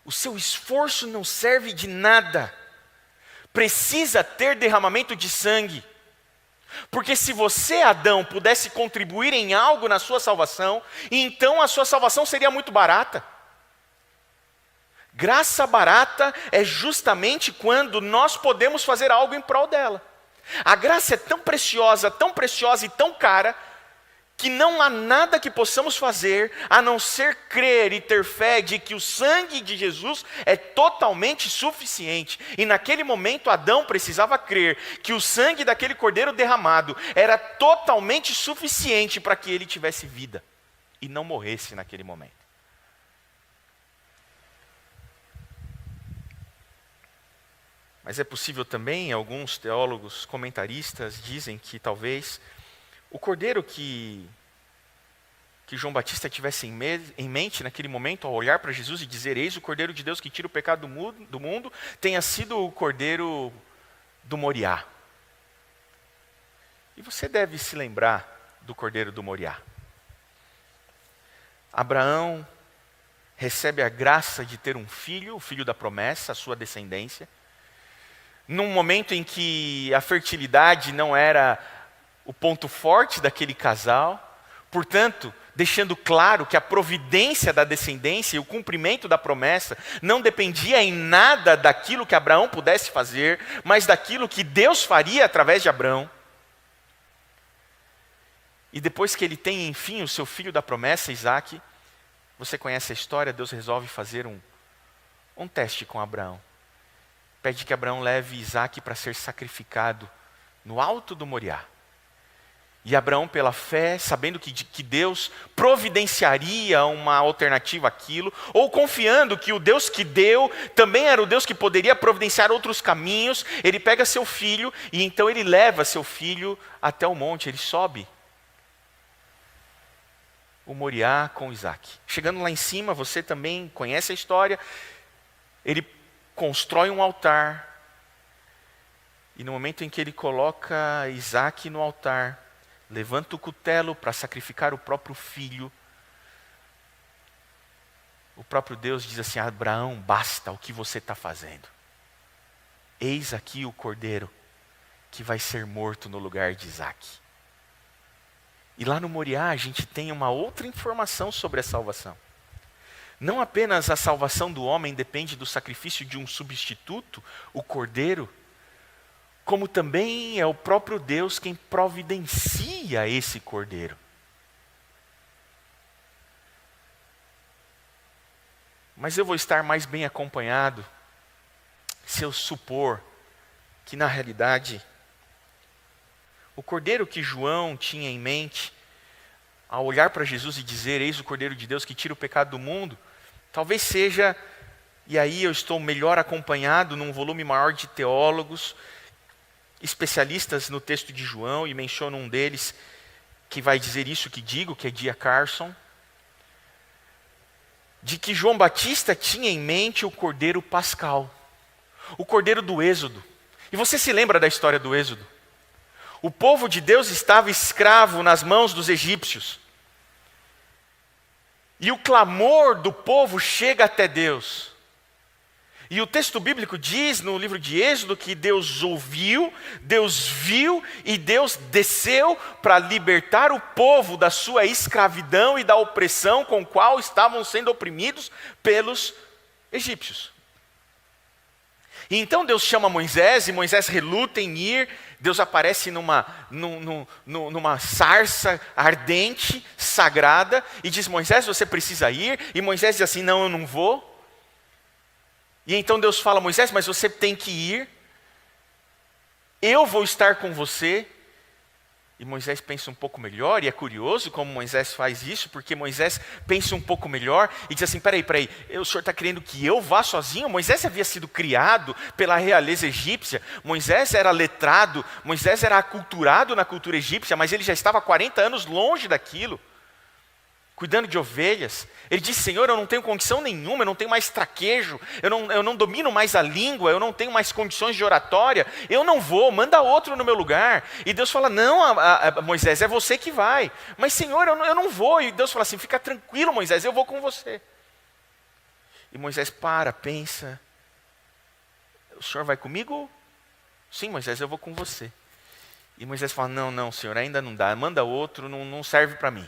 O seu esforço não serve de nada. Precisa ter derramamento de sangue. Porque se você, Adão, pudesse contribuir em algo na sua salvação, então a sua salvação seria muito barata. Graça barata é justamente quando nós podemos fazer algo em prol dela. A graça é tão preciosa e tão cara, que não há nada que possamos fazer a não ser crer e ter fé de que o sangue de Jesus é totalmente suficiente. E naquele momento Adão precisava crer que o sangue daquele cordeiro derramado era totalmente suficiente para que ele tivesse vida e não morresse naquele momento. Mas é possível também, alguns teólogos comentaristas dizem que talvez o cordeiro que João Batista tivesse em mente naquele momento, ao olhar para Jesus e dizer, eis o cordeiro de Deus que tira o pecado do mundo, tenha sido o cordeiro do Moriá. E você deve se lembrar do cordeiro do Moriá. Abraão recebe a graça de ter um filho, o filho da promessa, a sua descendência, num momento em que a fertilidade não era o ponto forte daquele casal, portanto, deixando claro que a providência da descendência e o cumprimento da promessa não dependia em nada daquilo que Abraão pudesse fazer, mas daquilo que Deus faria através de Abraão. E depois que ele tem, enfim, o seu filho da promessa, Isaque, você conhece a história, Deus resolve fazer um teste com Abraão. Pede que Abraão leve Isaque para ser sacrificado no alto do Moriá. E Abraão, pela fé, sabendo que Deus providenciaria uma alternativa àquilo, ou confiando que o Deus que deu também era o Deus que poderia providenciar outros caminhos, ele pega seu filho e então ele leva seu filho até o monte, ele sobe o Moriá com Isaque. Chegando lá em cima, você também conhece a história, ele constrói um altar, e no momento em que ele coloca Isaque no altar, levanta o cutelo para sacrificar o próprio filho, o próprio Deus diz assim, Abraão, basta o que você está fazendo. Eis aqui o cordeiro que vai ser morto no lugar de Isaque. E lá no Moriá a gente tem uma outra informação sobre a salvação. Não apenas a salvação do homem depende do sacrifício de um substituto, o cordeiro, como também é o próprio Deus quem providencia esse cordeiro. Mas eu vou estar mais bem acompanhado se eu supor que na realidade o cordeiro que João tinha em mente, ao olhar para Jesus e dizer, eis o cordeiro de Deus que tira o pecado do mundo, talvez seja, e aí eu estou melhor acompanhado num volume maior de teólogos, especialistas no texto de João, e menciono um deles que vai dizer isso que digo, que é D.A. Carson, de que João Batista tinha em mente o cordeiro pascal, o cordeiro do Êxodo. E você se lembra da história do Êxodo? O povo de Deus estava escravo nas mãos dos egípcios. E o clamor do povo chega até Deus. E o texto bíblico diz no livro de Êxodo que Deus ouviu, Deus viu e Deus desceu para libertar o povo da sua escravidão e da opressão com qual estavam sendo oprimidos pelos egípcios. E então Deus chama Moisés e Moisés reluta em ir. Deus aparece numa sarça ardente, sagrada, e diz, Moisés, você precisa ir. E Moisés diz assim, não, eu não vou. E então Deus fala, Moisés, mas você tem que ir. Eu vou estar com você. E Moisés pensa um pouco melhor, e é curioso como Moisés faz isso, porque Moisés pensa um pouco melhor e diz assim, peraí, o senhor está querendo que eu vá sozinho? Moisés havia sido criado pela realeza egípcia, Moisés era letrado, Moisés era aculturado na cultura egípcia, mas ele já estava 40 anos longe daquilo, cuidando de ovelhas. Ele disse, Senhor, eu não tenho condição nenhuma, eu não tenho mais traquejo, eu não domino mais a língua, eu não tenho mais condições de oratória, eu não vou, manda outro no meu lugar. E Deus fala, não, Moisés, é você que vai. Mas Senhor, eu não vou. E Deus fala assim, fica tranquilo, Moisés, eu vou com você. E Moisés pensa. O senhor vai comigo? Sim, Moisés, eu vou com você. E Moisés fala, não, senhor, ainda não dá. Manda outro, não serve para mim.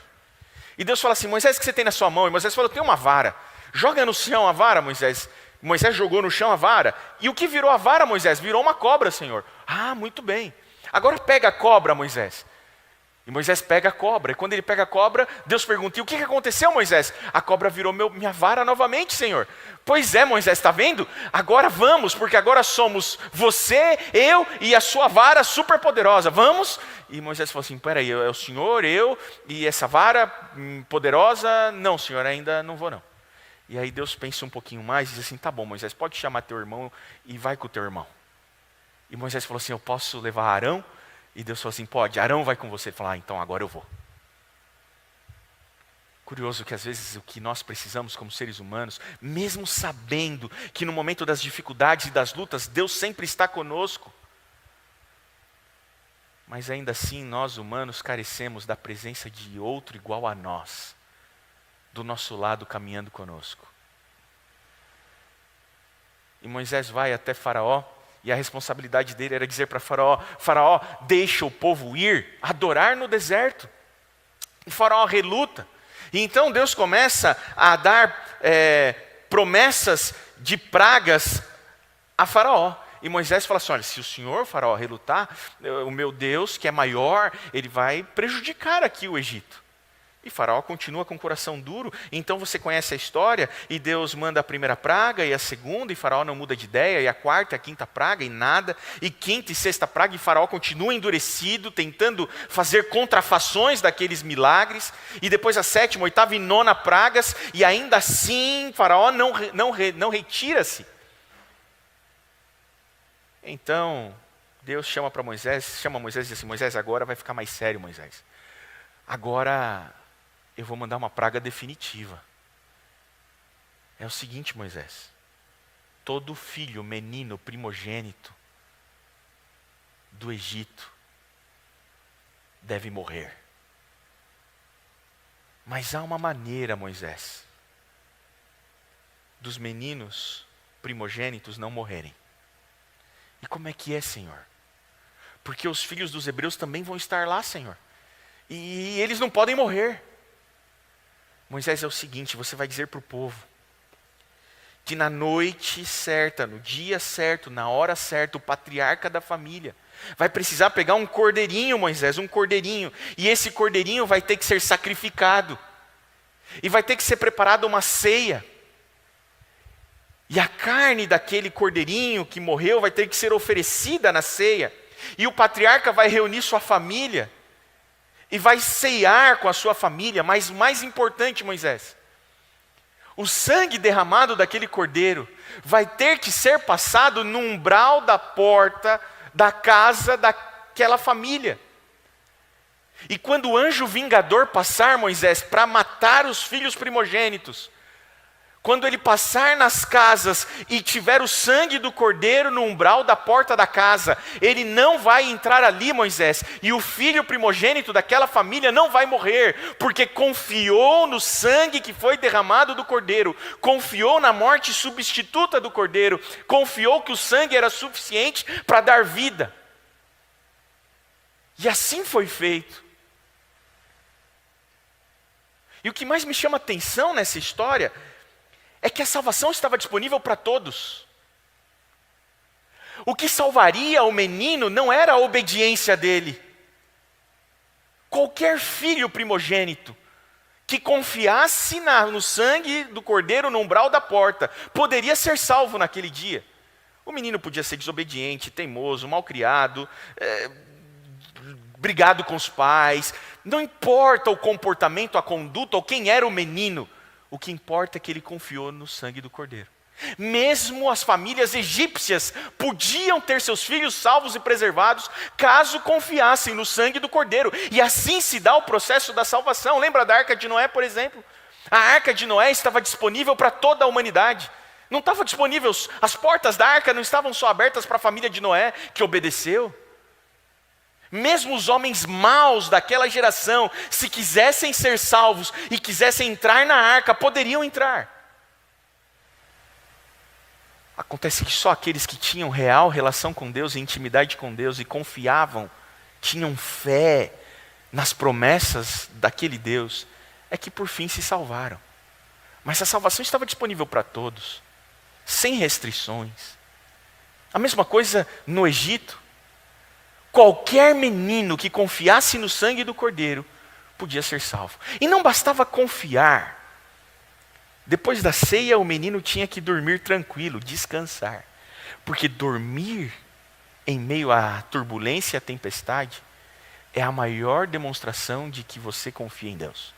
E Deus fala assim, Moisés, o que você tem na sua mão? E Moisés falou, eu tenho uma vara. Joga no chão a vara, Moisés. Moisés jogou no chão a vara. E o que virou a vara, Moisés? Virou uma cobra, Senhor. Ah, muito bem. Agora pega a cobra, Moisés. E Moisés pega a cobra. E quando ele pega a cobra, Deus pergunta, e o que aconteceu, Moisés? A cobra virou minha vara novamente, Senhor. Pois é, Moisés, está vendo? Agora vamos, porque agora somos você, eu e a sua vara super poderosa. Vamos? E Moisés falou assim, peraí, é o Senhor, eu e essa vara poderosa? Não, Senhor, ainda não vou não. E aí Deus pensa um pouquinho mais e diz assim, tá bom, Moisés, pode chamar teu irmão e vai com o teu irmão. E Moisés falou assim, eu posso levar Arão? E Deus falou assim, pode, Arão vai com você. Ele falou, então agora eu vou. Curioso que às vezes o que nós precisamos como seres humanos, mesmo sabendo que no momento das dificuldades e das lutas, Deus sempre está conosco. Mas ainda assim nós humanos carecemos da presença de outro igual a nós, do nosso lado caminhando conosco. E Moisés vai até Faraó, e a responsabilidade dele era dizer para Faraó, Faraó, deixa o povo ir, adorar no deserto. E Faraó reluta. E então Deus começa a dar promessas de pragas a Faraó. E Moisés fala assim, olha, se o senhor, Faraó, relutar, o meu Deus, que é maior, ele vai prejudicar aqui o Egito. E Faraó continua com o coração duro. Então você conhece a história, e Deus manda a primeira praga, e a segunda, e Faraó não muda de ideia, e a quarta, e a quinta praga, e nada. E quinta e sexta praga, e Faraó continua endurecido, tentando fazer contrafações daqueles milagres. E depois a sétima, oitava e nona pragas, e ainda assim Faraó não retira-se. Então Deus chama Moisés e diz assim, Moisés, agora vai ficar mais sério, Moisés. Agora eu vou mandar uma praga definitiva. É o seguinte, Moisés. Todo filho, menino, primogênito do Egito deve morrer. Mas há uma maneira, Moisés, dos meninos primogênitos não morrerem. E como é que é, Senhor? Porque os filhos dos hebreus também vão estar lá, Senhor. E eles não podem morrer. Moisés, é o seguinte, você vai dizer para o povo que na noite certa, no dia certo, na hora certa, o patriarca da família vai precisar pegar um cordeirinho, Moisés, um cordeirinho. E esse cordeirinho vai ter que ser sacrificado. E vai ter que ser preparada uma ceia. E a carne daquele cordeirinho que morreu vai ter que ser oferecida na ceia. E o patriarca vai reunir sua família e vai ceiar com a sua família. Mas o mais importante, Moisés, o sangue derramado daquele cordeiro vai ter que ser passado no umbral da porta da casa daquela família. E quando o anjo vingador passar, Moisés, para matar os filhos primogênitos, quando ele passar nas casas e tiver o sangue do cordeiro no umbral da porta da casa, ele não vai entrar ali, Moisés, e o filho primogênito daquela família não vai morrer, porque confiou no sangue que foi derramado do cordeiro, confiou na morte substituta do cordeiro, confiou que o sangue era suficiente para dar vida. E assim foi feito. E o que mais me chama a atenção nessa história é que a salvação estava disponível para todos. O que salvaria o menino não era a obediência dele. Qualquer filho primogênito que confiasse no sangue do cordeiro no umbral da porta poderia ser salvo naquele dia. O menino podia ser desobediente, teimoso, malcriado, brigado com os pais. Não importa o comportamento, a conduta ou quem era o menino. O que importa é que ele confiou no sangue do cordeiro. Mesmo as famílias egípcias podiam ter seus filhos salvos e preservados caso confiassem no sangue do cordeiro. E assim se dá o processo da salvação. Lembra da Arca de Noé, por exemplo? A Arca de Noé estava disponível para toda a humanidade. Não estava disponível, as portas da Arca não estavam só abertas para a família de Noé, que obedeceu. Mesmo os homens maus daquela geração, se quisessem ser salvos e quisessem entrar na arca, poderiam entrar. Acontece que só aqueles que tinham real relação com Deus e intimidade com Deus e confiavam, tinham fé nas promessas daquele Deus, é que por fim se salvaram. Mas a salvação estava disponível para todos, sem restrições. A mesma coisa no Egito. Qualquer menino que confiasse no sangue do Cordeiro podia ser salvo. E não bastava confiar. Depois da ceia, o menino tinha que dormir tranquilo, descansar. Porque dormir em meio à turbulência e à tempestade é a maior demonstração de que você confia em Deus.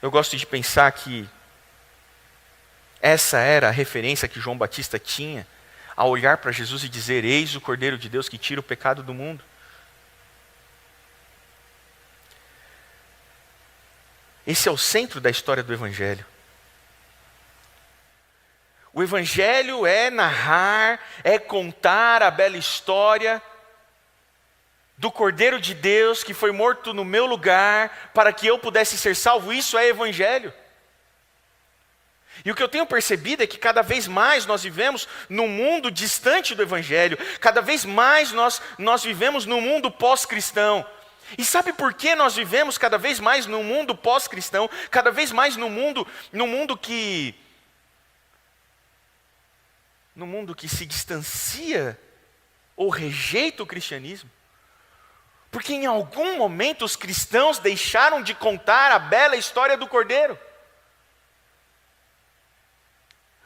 Eu gosto de pensar que essa era a referência que João Batista tinha ao olhar para Jesus e dizer: eis o Cordeiro de Deus que tira o pecado do mundo. Esse é o centro da história do Evangelho. O Evangelho é narrar, é contar a bela história do Cordeiro de Deus que foi morto no meu lugar para que eu pudesse ser salvo. Isso é Evangelho. E o que eu tenho percebido é que cada vez mais nós vivemos num mundo distante do Evangelho, cada vez mais nós vivemos num mundo pós-cristão. E sabe por que nós vivemos cada vez mais num mundo pós-cristão, cada vez mais num mundo que se distancia ou rejeita o cristianismo? Porque em algum momento os cristãos deixaram de contar a bela história do Cordeiro.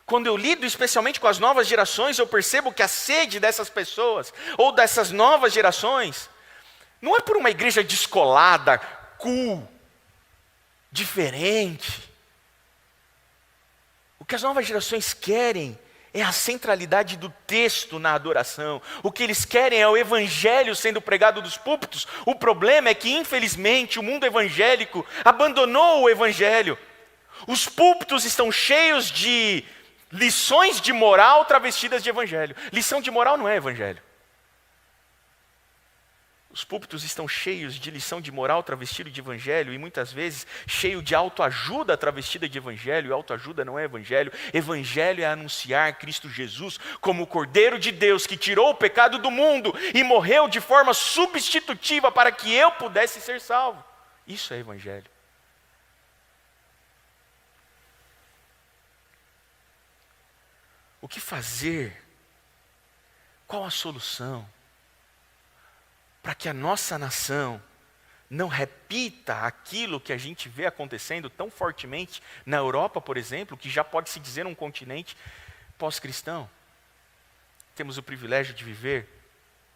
Quando eu lido especialmente com as novas gerações, eu percebo que a sede dessas pessoas, ou dessas novas gerações, não é por uma igreja descolada, cool, diferente. O que as novas gerações querem é a centralidade do texto na adoração. O que eles querem é o evangelho sendo pregado dos púlpitos. O problema é que, infelizmente, o mundo evangélico abandonou o evangelho. Os púlpitos estão cheios de lições de moral travestidas de evangelho. Lição de moral não é evangelho. Os púlpitos estão cheios de lição de moral travestida de evangelho e muitas vezes cheio de autoajuda travestida de evangelho, e autoajuda não é evangelho. Evangelho é anunciar Cristo Jesus como o Cordeiro de Deus que tirou o pecado do mundo e morreu de forma substitutiva para que eu pudesse ser salvo. Isso é evangelho. O que fazer? Qual a solução para que a nossa nação não repita aquilo que a gente vê acontecendo tão fortemente na Europa, por exemplo, que já pode se dizer um continente pós-cristão? Temos o privilégio de viver,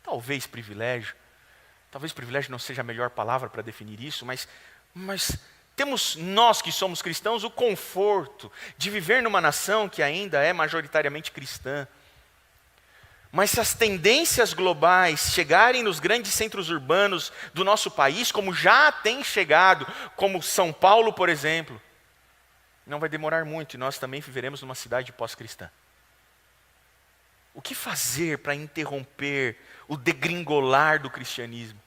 talvez privilégio não seja a melhor palavra para definir isso, mas temos nós que somos cristãos o conforto de viver numa nação que ainda é majoritariamente cristã. Mas se as tendências globais chegarem nos grandes centros urbanos do nosso país, como já tem chegado, como São Paulo, por exemplo, não vai demorar muito e nós também viveremos numa cidade pós-cristã. O que fazer para interromper o degringolar do cristianismo?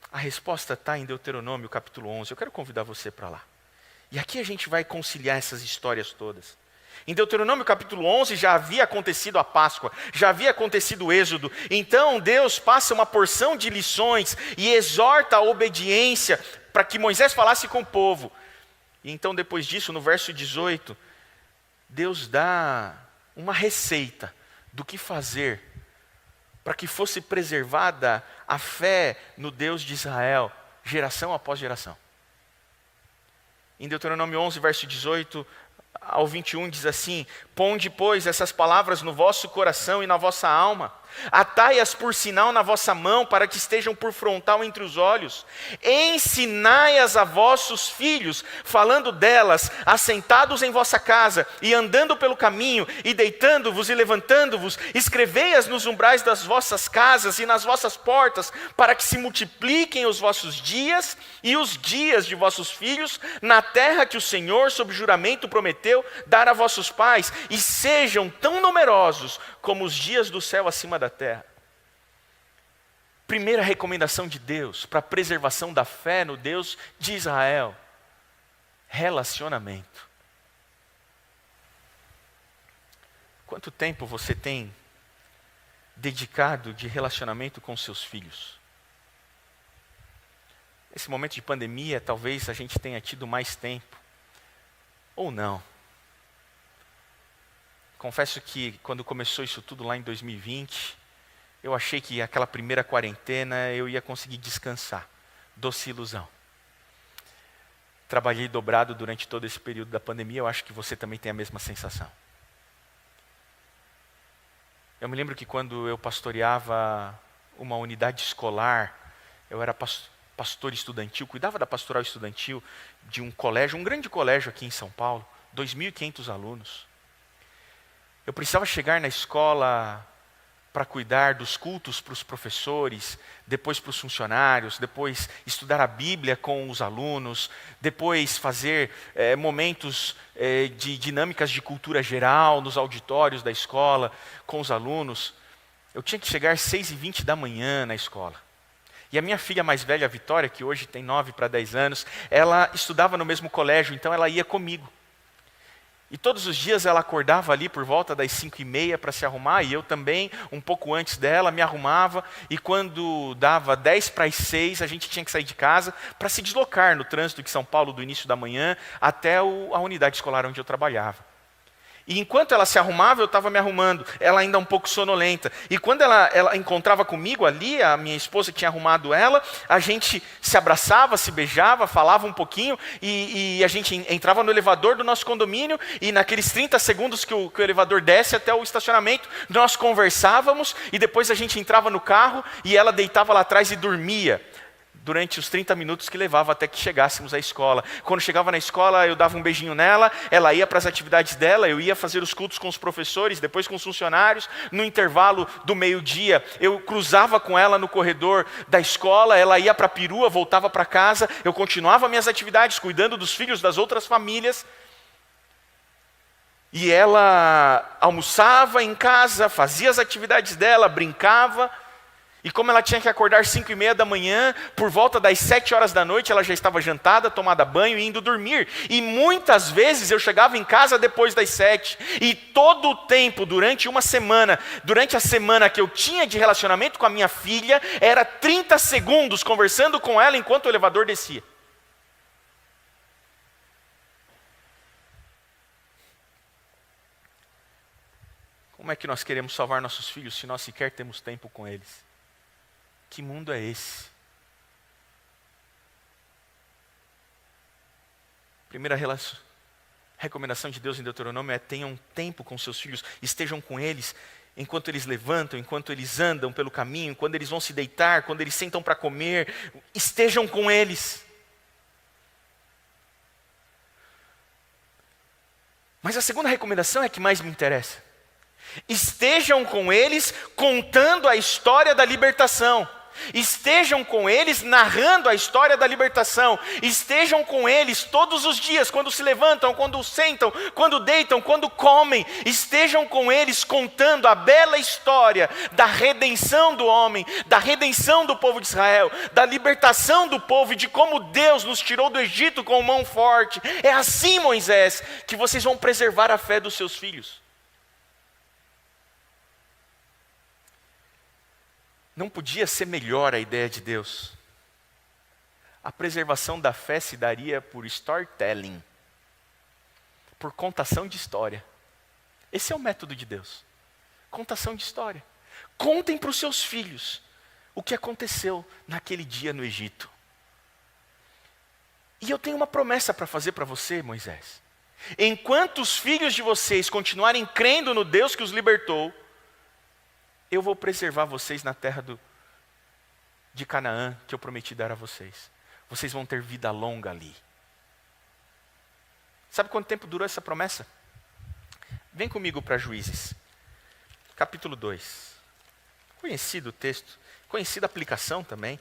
A resposta está em Deuteronômio capítulo 11. Eu quero convidar você para lá. E aqui a gente vai conciliar essas histórias todas. Em Deuteronômio capítulo 11 já havia acontecido a Páscoa, já havia acontecido o Êxodo. Então Deus passa uma porção de lições e exorta a obediência para que Moisés falasse com o povo. E então depois disso, no verso 18, Deus dá uma receita do que fazer para que fosse preservada a fé no Deus de Israel, geração após geração. Em Deuteronômio 11, verso 18 ao 21 diz assim: ponde, pois, essas palavras no vosso coração e na vossa alma, atai-as por sinal na vossa mão, para que estejam por frontal entre os olhos, ensinai-as a vossos filhos, falando delas, assentados em vossa casa, e andando pelo caminho, e deitando-vos e levantando-vos, escrevei-as nos umbrais das vossas casas e nas vossas portas, para que se multipliquem os vossos dias e os dias de vossos filhos, na terra que o Senhor, sob juramento, prometeu dar a vossos pais, e sejam tão numerosos como os dias do céu acima da terra. Primeira recomendação de Deus para a preservação da fé no Deus de Israel relacionamento. Quanto tempo você tem dedicado de relacionamento com seus filhos? Nesse momento de pandemia, talvez a gente tenha tido mais tempo, ou não. Confesso que quando começou isso tudo lá em 2020, eu achei que aquela primeira quarentena eu ia conseguir descansar. Doce ilusão. Trabalhei dobrado durante todo esse período da pandemia, eu acho que você também tem a mesma sensação. Eu me lembro que quando eu pastoreava uma unidade escolar, eu era pastor estudantil, cuidava da pastoral estudantil de um colégio, um grande colégio aqui em São Paulo, 2.500 alunos. Eu precisava chegar na escola para cuidar dos cultos para os professores, depois para os funcionários, depois estudar a Bíblia com os alunos, depois fazer momentos de dinâmicas de cultura geral nos auditórios da escola com os alunos. Eu tinha que chegar às 6h20 da manhã na escola. E a minha filha mais velha, a Vitória, que hoje tem 9 para 10 anos, ela estudava no mesmo colégio, então ela ia comigo. E todos os dias ela acordava ali por volta das 5h30 para se arrumar, e eu também, um pouco antes dela, me arrumava, e quando dava 5:50, a gente tinha que sair de casa para se deslocar no trânsito de São Paulo do início da manhã até a unidade escolar onde eu trabalhava. E enquanto ela se arrumava, eu estava me arrumando, ela ainda um pouco sonolenta. E quando ela encontrava comigo ali, a minha esposa tinha arrumado ela, a gente se abraçava, se beijava, falava um pouquinho, e a gente entrava no elevador do nosso condomínio, e naqueles 30 segundos que o elevador desce até o estacionamento, nós conversávamos, e depois a gente entrava no carro, e ela deitava lá atrás e dormia. Durante os 30 minutos que levava até que chegássemos à escola. Quando chegava na escola, eu dava um beijinho nela, ela ia para as atividades dela, eu ia fazer os cultos com os professores, depois com os funcionários. No intervalo do meio-dia, eu cruzava com ela no corredor da escola, ela ia para a perua, voltava para casa, eu continuava minhas atividades, cuidando dos filhos das outras famílias. E ela almoçava em casa, fazia as atividades dela, brincava. E como ela tinha que acordar 5h30 da manhã, por volta das 7 horas da noite, ela já estava jantada, tomada banho e indo dormir. E muitas vezes eu chegava em casa depois das 7. E todo o tempo, durante uma semana, durante a semana que eu tinha de relacionamento com a minha filha, era 30 segundos conversando com ela enquanto o elevador descia. Como é que nós queremos salvar nossos filhos se nós sequer temos tempo com eles? Que mundo é esse? Primeira recomendação de Deus em Deuteronômio é: tenham tempo com seus filhos, estejam com eles enquanto eles levantam, enquanto eles andam pelo caminho, quando eles vão se deitar, quando eles sentam para comer, estejam com eles. Mas a segunda recomendação é a que mais me interessa. Estejam com eles contando a história da libertação. Estejam com eles narrando a história da libertação. Estejam com eles todos os dias, quando se levantam, quando sentam, quando deitam, quando comem. Estejam com eles contando a bela história da redenção do homem, da redenção do povo de Israel, da libertação do povo e de como Deus nos tirou do Egito com mão forte. É assim, Moisés, que vocês vão preservar a fé dos seus filhos. Não podia ser melhor a ideia de Deus. A preservação da fé se daria por storytelling, por contação de história. Esse é o método de Deus. Contação de história. Contem para os seus filhos o que aconteceu naquele dia no Egito. E eu tenho uma promessa para fazer para você, Moisés. Enquanto os filhos de vocês continuarem crendo no Deus que os libertou, eu vou preservar vocês na terra de Canaã, que eu prometi dar a vocês. Vocês vão ter vida longa ali. Sabe quanto tempo durou essa promessa? Vem comigo para Juízes, capítulo 2. Conhecido o texto, conhecida a aplicação também.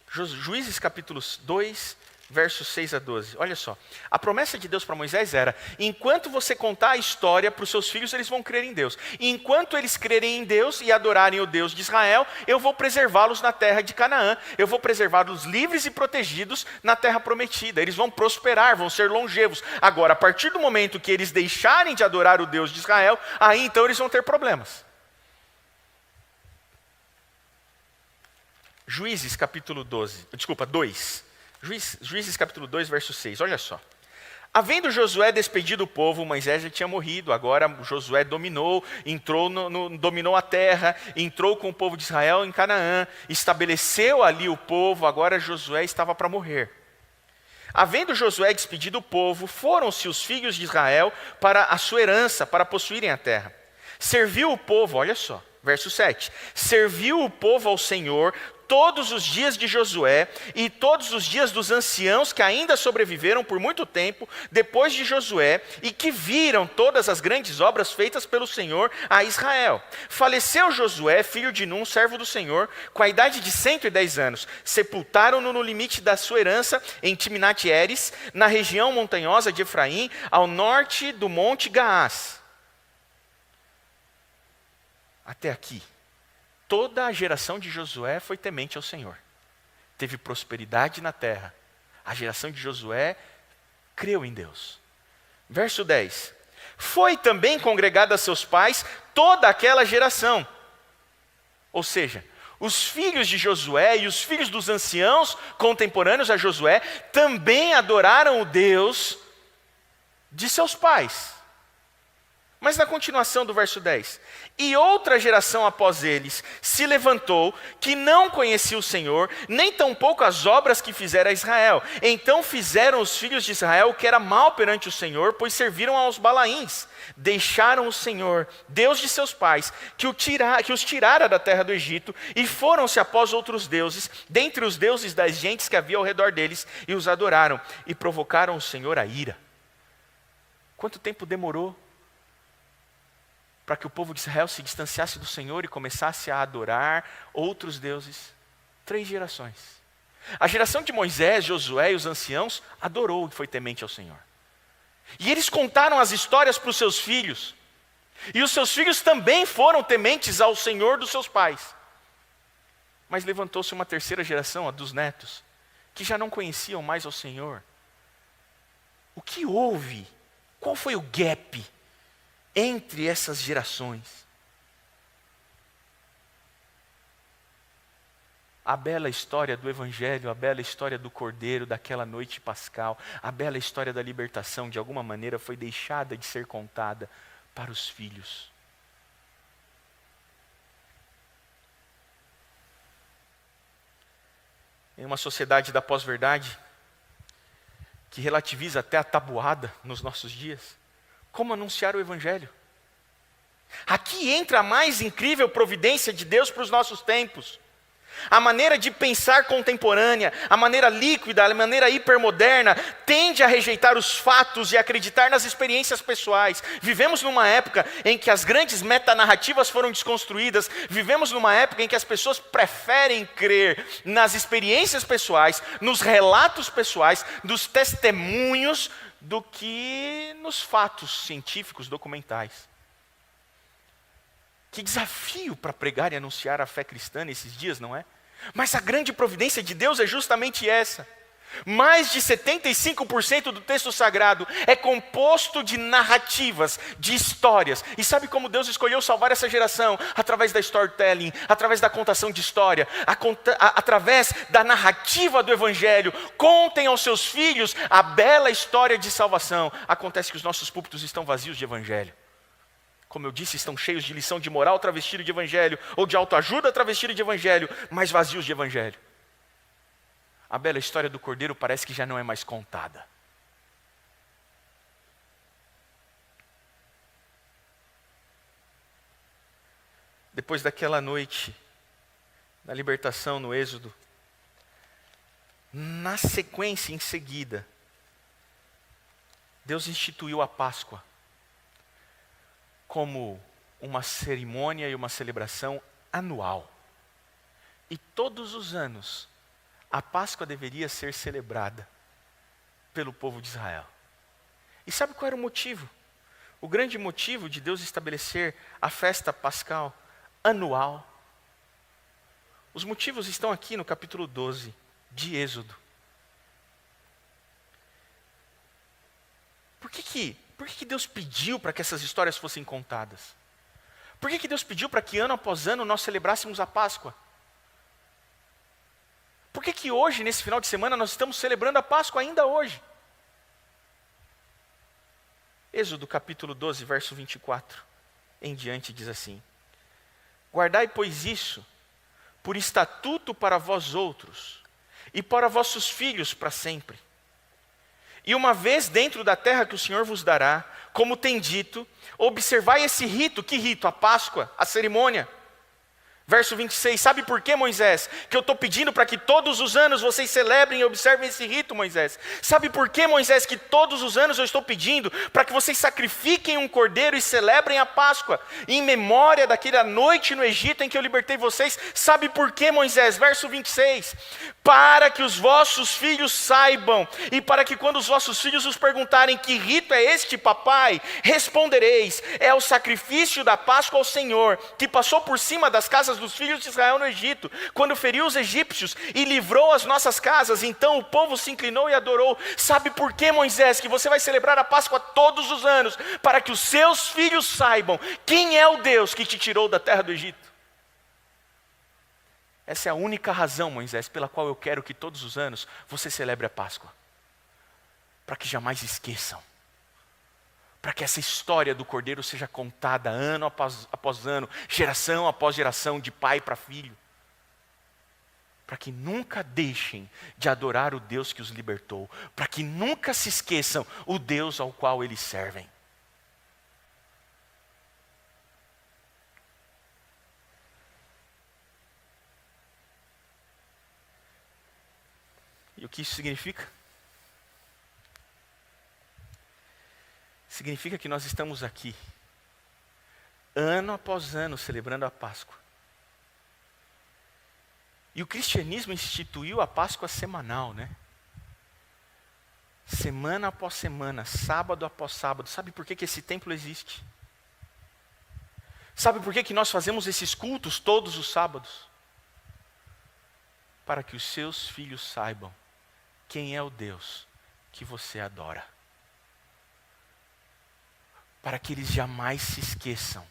Juízes capítulo 2, versos 6 a 12. Olha só. A promessa de Deus para Moisés era: enquanto você contar a história para os seus filhos, eles vão crer em Deus. E enquanto eles crerem em Deus e adorarem o Deus de Israel, eu vou preservá-los na terra de Canaã. Eu vou preservá-los livres e protegidos na terra prometida. Eles vão prosperar, vão ser longevos. Agora, a partir do momento que eles deixarem de adorar o Deus de Israel, aí então eles vão ter problemas. Juízes capítulo 2. Juízes capítulo 2, verso 6, olha só. Havendo Josué despedido o povo, Moisés já tinha morrido, agora Josué dominou, dominou a terra, entrou com o povo de Israel em Canaã, estabeleceu ali o povo, agora Josué estava para morrer. Havendo Josué despedido o povo, foram-se os filhos de Israel para a sua herança, para possuírem a terra. Serviu o povo, olha só, verso 7, serviu o povo ao Senhor todos os dias de Josué e todos os dias dos anciãos que ainda sobreviveram por muito tempo depois de Josué e que viram todas as grandes obras feitas pelo Senhor a Israel. Faleceu Josué, filho de Num, servo do Senhor, com a idade de 110 anos. Sepultaram-no no limite da sua herança em Timnat-Heres, na região montanhosa de Efraim, ao norte do monte Gaás. Até aqui. Toda a geração de Josué foi temente ao Senhor. Teve prosperidade na terra. A geração de Josué creu em Deus. Verso 10. Foi também congregada a seus pais toda aquela geração. Ou seja, os filhos de Josué e os filhos dos anciãos contemporâneos a Josué também adoraram o Deus de seus pais. Mas na continuação do verso 10, e outra geração após eles se levantou, que não conhecia o Senhor, nem tampouco as obras que fizera a Israel. Então fizeram os filhos de Israel o que era mal perante o Senhor, pois serviram aos Balaíns. Deixaram o Senhor, Deus de seus pais, que os tirara da terra do Egito, e foram-se após outros deuses, dentre os deuses das gentes que havia ao redor deles, e os adoraram, e provocaram o Senhor a ira. Quanto tempo demorou para que o povo de Israel se distanciasse do Senhor e começasse a adorar outros deuses? 3 gerações. A geração de Moisés, Josué e os anciãos adorou e foi temente ao Senhor. E eles contaram as histórias para os seus filhos. E os seus filhos também foram tementes ao Senhor dos seus pais. Mas levantou-se uma terceira geração, a dos netos, que já não conheciam mais ao Senhor. O que houve? Qual foi o gap entre essas gerações? A bela história do Evangelho, a bela história do Cordeiro, daquela noite pascal, a bela história da libertação, de alguma maneira foi deixada de ser contada para os filhos. Em uma sociedade da pós-verdade, que relativiza até a tabuada nos nossos dias, como anunciar o Evangelho? Aqui entra a mais incrível providência de Deus para os nossos tempos. A maneira de pensar contemporânea, a maneira líquida, a maneira hipermoderna, tende a rejeitar os fatos e acreditar nas experiências pessoais. Vivemos numa época em que as grandes metanarrativas foram desconstruídas. Vivemos numa época em que as pessoas preferem crer nas experiências pessoais, nos relatos pessoais, nos testemunhos, do que nos fatos científicos documentais. Que desafio para pregar e anunciar a fé cristã nesses dias, não é? Mas a grande providência de Deus é justamente essa. Mais de 75% do texto sagrado é composto de narrativas, de histórias. E sabe como Deus escolheu salvar essa geração? Através da storytelling, através da contação de história, através da narrativa do Evangelho. Contem aos seus filhos a bela história de salvação. Acontece que os nossos púlpitos estão vazios de Evangelho. Como eu disse, estão cheios de lição de moral travestido de Evangelho, ou de autoajuda travestido de Evangelho, mas vazios de Evangelho. A bela história do Cordeiro parece que já não é mais contada. Depois daquela noite, da libertação no Êxodo, na sequência, em seguida, Deus instituiu a Páscoa como uma cerimônia e uma celebração anual. E todos os anos, a Páscoa deveria ser celebrada pelo povo de Israel. E sabe qual era o motivo? O grande motivo de Deus estabelecer a festa pascal anual. Os motivos estão aqui no capítulo 12 de Êxodo. Por que Deus pediu para que essas histórias fossem contadas? Por que Deus pediu para que ano após ano nós celebrássemos a Páscoa? Por que hoje, nesse final de semana, nós estamos celebrando a Páscoa ainda hoje? Êxodo capítulo 12, verso 24 em diante diz assim: guardai, pois, isso por estatuto para vós outros e para vossos filhos para sempre. E uma vez dentro da terra que o Senhor vos dará, como tem dito, observai esse rito. Que rito? A Páscoa, a cerimônia. Verso 26, sabe por que, Moisés? Que eu estou pedindo para que todos os anos vocês celebrem e observem esse rito, Moisés. Sabe por que, Moisés, que todos os anos eu estou pedindo para que vocês sacrifiquem um cordeiro e celebrem a Páscoa, em memória daquela noite no Egito em que eu libertei vocês? Sabe por que, Moisés? Verso 26, para que os vossos filhos saibam, e para que quando os vossos filhos os perguntarem: que rito é este, papai? Respondereis: é o sacrifício da Páscoa ao Senhor, que passou por cima das casas dos filhos de Israel no Egito, quando feriu os egípcios e livrou as nossas casas. Então o povo se inclinou e adorou. Sabe por que, Moisés, que você vai celebrar a Páscoa todos os anos? Para que os seus filhos saibam quem é o Deus que te tirou da terra do Egito. Essa é a única razão, Moisés, pela qual eu quero que todos os anos você celebre a Páscoa. Para que jamais esqueçam. Para que essa história do Cordeiro seja contada ano após ano, geração após geração, de pai para filho. Para que nunca deixem de adorar o Deus que os libertou. Para que nunca se esqueçam o Deus ao qual eles servem. E o que isso significa? Significa que nós estamos aqui, ano após ano, celebrando a Páscoa. E o cristianismo instituiu a Páscoa semanal, né? Semana após semana, sábado após sábado. Sabe por que esse templo existe? Sabe por que nós fazemos esses cultos todos os sábados? Para que os seus filhos saibam quem é o Deus que você adora. Para que eles jamais se esqueçam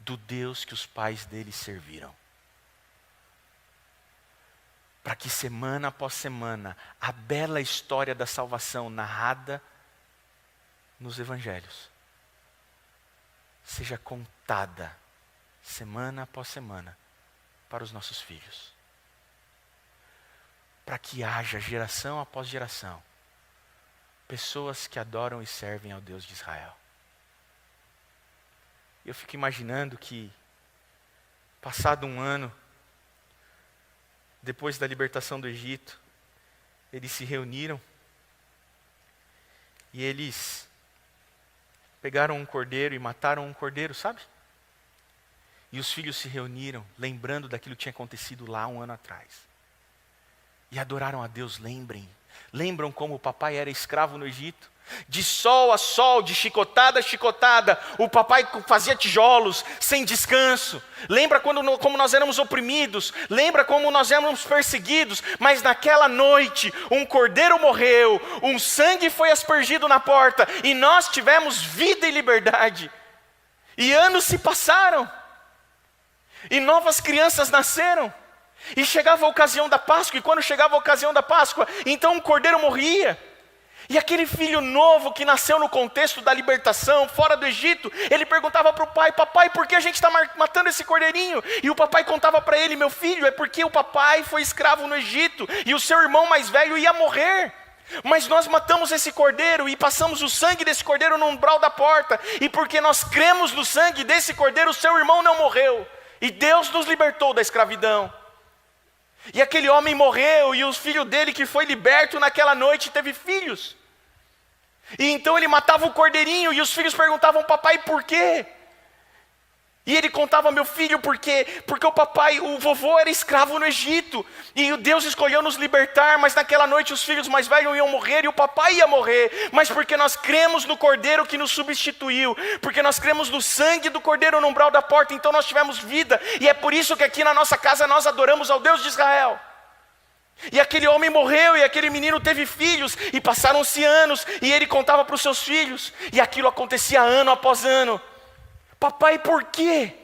do Deus que os pais deles serviram. Para que semana após semana, a bela história da salvação narrada nos evangelhos seja contada semana após semana para os nossos filhos. Para que haja geração após geração pessoas que adoram e servem ao Deus de Israel. Eu fico imaginando que, passado um ano, depois da libertação do Egito, eles se reuniram e eles pegaram um cordeiro e mataram um cordeiro, sabe? E os filhos se reuniram, lembrando daquilo que tinha acontecido lá um ano atrás. E adoraram a Deus. Lembram como o papai era escravo no Egito? De sol a sol, de chicotada a chicotada, o papai fazia tijolos, sem descanso. Lembra como nós éramos oprimidos, lembra como nós éramos perseguidos, mas naquela noite, um cordeiro morreu, um sangue foi aspergido na porta, e nós tivemos vida e liberdade. E anos se passaram, e novas crianças nasceram, e chegava a ocasião da Páscoa, e quando chegava a ocasião da Páscoa, então um cordeiro morria. E aquele filho novo que nasceu no contexto da libertação, fora do Egito, ele perguntava para o pai: papai, por que a gente está matando esse cordeirinho? E o papai contava para ele: meu filho, é porque o papai foi escravo no Egito, e o seu irmão mais velho ia morrer. Mas nós matamos esse cordeiro e passamos o sangue desse cordeiro no umbral da porta, e porque nós cremos no sangue desse cordeiro, o seu irmão não morreu, e Deus nos libertou da escravidão. E aquele homem morreu, e o filho dele que foi liberto naquela noite teve filhos. E então ele matava o cordeirinho, e os filhos perguntavam: papai, por quê? E ele contava: meu filho, porque o vovô era escravo no Egito, e Deus escolheu nos libertar, mas naquela noite os filhos mais velhos iam morrer e o papai ia morrer, mas porque nós cremos no Cordeiro que nos substituiu, porque nós cremos no sangue do Cordeiro no umbral da porta, então nós tivemos vida, e é por isso que aqui na nossa casa nós adoramos ao Deus de Israel. E aquele homem morreu, e aquele menino teve filhos, e passaram-se anos, e ele contava para os seus filhos, e aquilo acontecia ano após ano. Papai, por quê?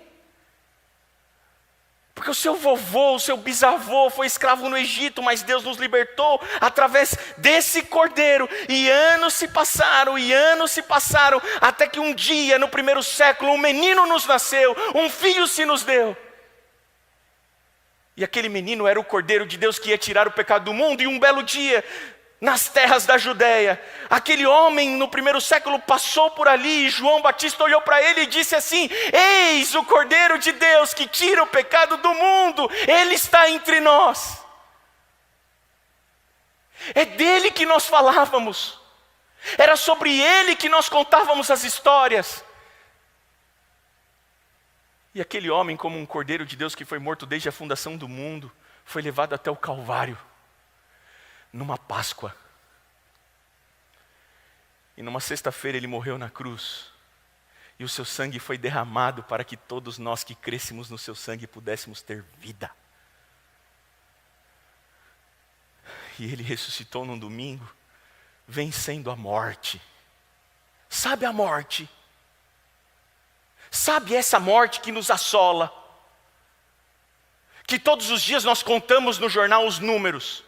Porque o seu vovô, o seu bisavô foi escravo no Egito, mas Deus nos libertou através desse cordeiro. E anos se passaram, até que um dia, no primeiro século, um menino nos nasceu, um filho se nos deu. E aquele menino era o cordeiro de Deus que ia tirar o pecado do mundo. E um belo dia, nas terras da Judéia, aquele homem no primeiro século passou por ali, e João Batista olhou para ele e disse assim: eis o Cordeiro de Deus que tira o pecado do mundo, ele está entre nós. É dele que nós falávamos, era sobre ele que nós contávamos as histórias. E aquele homem, como um Cordeiro de Deus que foi morto desde a fundação do mundo, foi levado até o Calvário, numa Páscoa. E numa sexta-feira ele morreu na cruz. E o seu sangue foi derramado para que todos nós que crescemos no seu sangue pudéssemos ter vida. E ele ressuscitou num domingo, vencendo a morte. Sabe a morte? Sabe essa morte que nos assola? Que todos os dias nós contamos no jornal os números.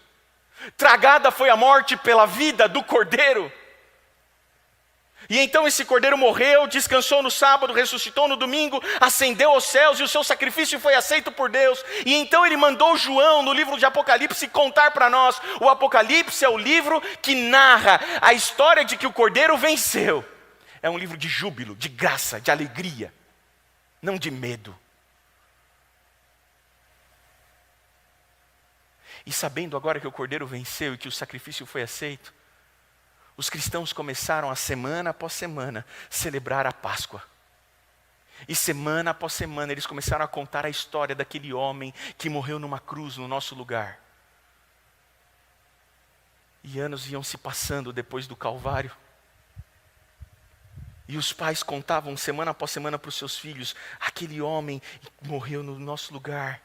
Tragada foi a morte pela vida do Cordeiro. E então esse Cordeiro morreu, descansou no sábado, ressuscitou no domingo, ascendeu aos céus e o seu sacrifício foi aceito por Deus. E então ele mandou João, no livro de Apocalipse, contar para nós. O Apocalipse é o livro que narra a história de que o Cordeiro venceu. É um livro de júbilo, de graça, de alegria, não de medo. E sabendo agora que o Cordeiro venceu e que o sacrifício foi aceito, os cristãos começaram a semana após semana celebrar a Páscoa. E semana após semana eles começaram a contar a história daquele homem que morreu numa cruz no nosso lugar. E anos iam se passando depois do Calvário. E os pais contavam semana após semana para os seus filhos: aquele homem morreu no nosso lugar.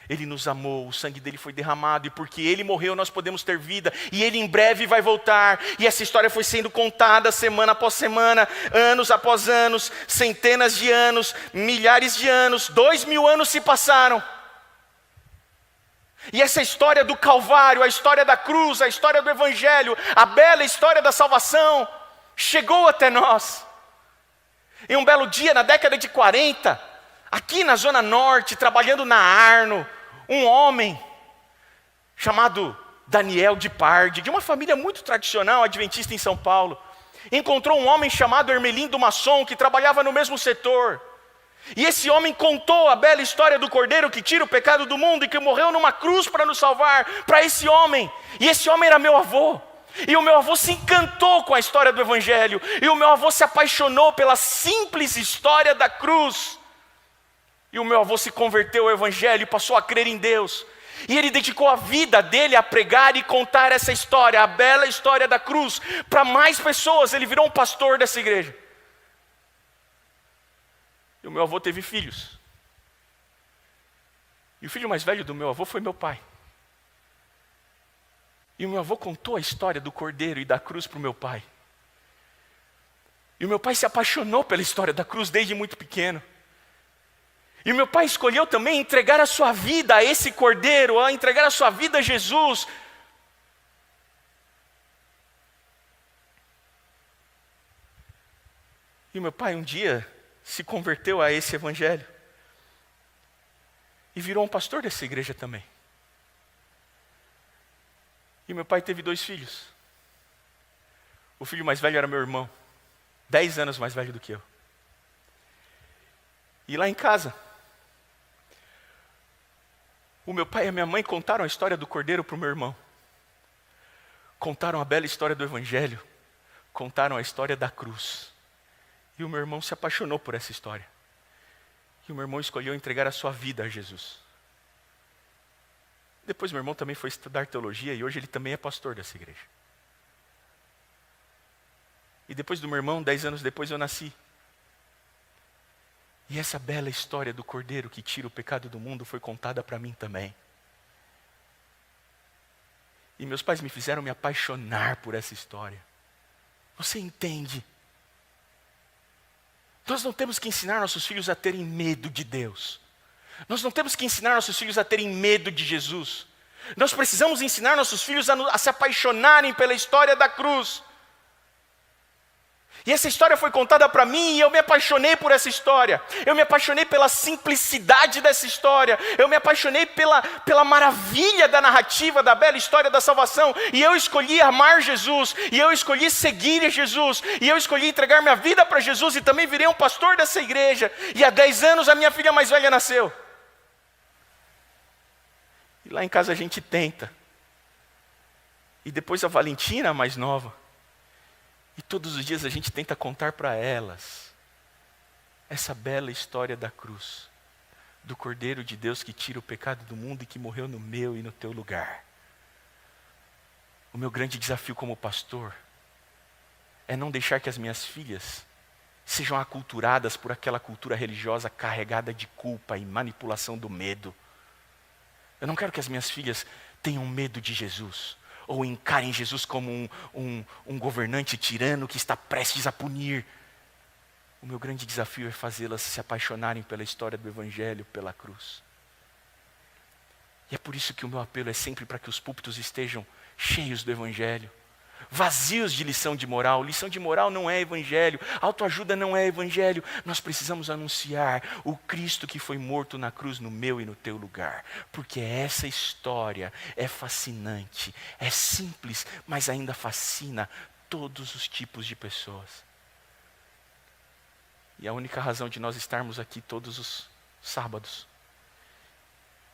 Ele nos amou, o sangue dele foi derramado, e porque ele morreu nós podemos ter vida, e ele em breve vai voltar. E essa história foi sendo contada semana após semana, anos após anos, centenas de anos, milhares de anos, 2000 anos se passaram. E essa história do Calvário, a história da cruz, a história do Evangelho, a bela história da salvação, chegou até nós. Em um belo dia, na década de 40, aqui na Zona Norte, trabalhando na Arno, um homem chamado Daniel de Pardi, de uma família muito tradicional, adventista em São Paulo, encontrou um homem chamado Hermelindo Masson, que trabalhava no mesmo setor. E esse homem contou a bela história do Cordeiro que tira o pecado do mundo e que morreu numa cruz para nos salvar, para esse homem. E esse homem era meu avô. E o meu avô se encantou com a história do Evangelho. E o meu avô se apaixonou pela simples história da cruz. E o meu avô se converteu ao Evangelho e passou a crer em Deus. E ele dedicou a vida dele a pregar e contar essa história, a bela história da cruz, para mais pessoas. Ele virou um pastor dessa igreja. E o meu avô teve filhos. E o filho mais velho do meu avô foi meu pai. E o meu avô contou a história do Cordeiro e da cruz para o meu pai. E o meu pai se apaixonou pela história da cruz desde muito pequeno. E o meu pai escolheu também entregar a sua vida a esse Cordeiro, a entregar a sua vida a Jesus. E o meu pai um dia se converteu a esse Evangelho. E virou um pastor dessa igreja também. E meu pai teve 2 filhos. O filho mais velho era meu irmão, 10 anos mais velho do que eu. E lá em casa, o meu pai e a minha mãe contaram a história do Cordeiro para o meu irmão. Contaram a bela história do Evangelho. Contaram a história da cruz. E o meu irmão se apaixonou por essa história. E o meu irmão escolheu entregar a sua vida a Jesus. Depois meu irmão também foi estudar teologia e hoje ele também é pastor dessa igreja. E depois do meu irmão, 10 anos depois eu nasci. E essa bela história do Cordeiro que tira o pecado do mundo foi contada para mim também. E meus pais me fizeram me apaixonar por essa história. Você entende? Nós não temos que ensinar nossos filhos a terem medo de Deus. Nós não temos que ensinar nossos filhos a terem medo de Jesus. Nós precisamos ensinar nossos filhos a se apaixonarem pela história da cruz. E essa história foi contada para mim e eu me apaixonei por essa história. Eu me apaixonei pela simplicidade dessa história. Eu me apaixonei pela maravilha da narrativa, da bela história da salvação. E eu escolhi amar Jesus. E eu escolhi seguir Jesus. E eu escolhi entregar minha vida para Jesus. E também virei um pastor dessa igreja. E há 10 anos a minha filha mais velha nasceu. E lá em casa a gente tenta. E depois a Valentina, a mais nova. E todos os dias a gente tenta contar para elas essa bela história da cruz, do Cordeiro de Deus que tira o pecado do mundo e que morreu no meu e no teu lugar. O meu grande desafio como pastor é não deixar que as minhas filhas sejam aculturadas por aquela cultura religiosa carregada de culpa e manipulação do medo. Eu não quero que as minhas filhas tenham medo de Jesus, ou encarem Jesus como um governante tirano que está prestes a punir. O meu grande desafio é fazê-las se apaixonarem pela história do Evangelho, pela cruz. E é por isso que o meu apelo é sempre para que os púlpitos estejam cheios do Evangelho, vazios de lição de moral. Lição de moral não é Evangelho, autoajuda não é Evangelho. Nós precisamos anunciar o Cristo que foi morto na cruz no meu e no teu lugar, porque essa história é fascinante, é simples, mas ainda fascina todos os tipos de pessoas. E a única razão de nós estarmos aqui todos os sábados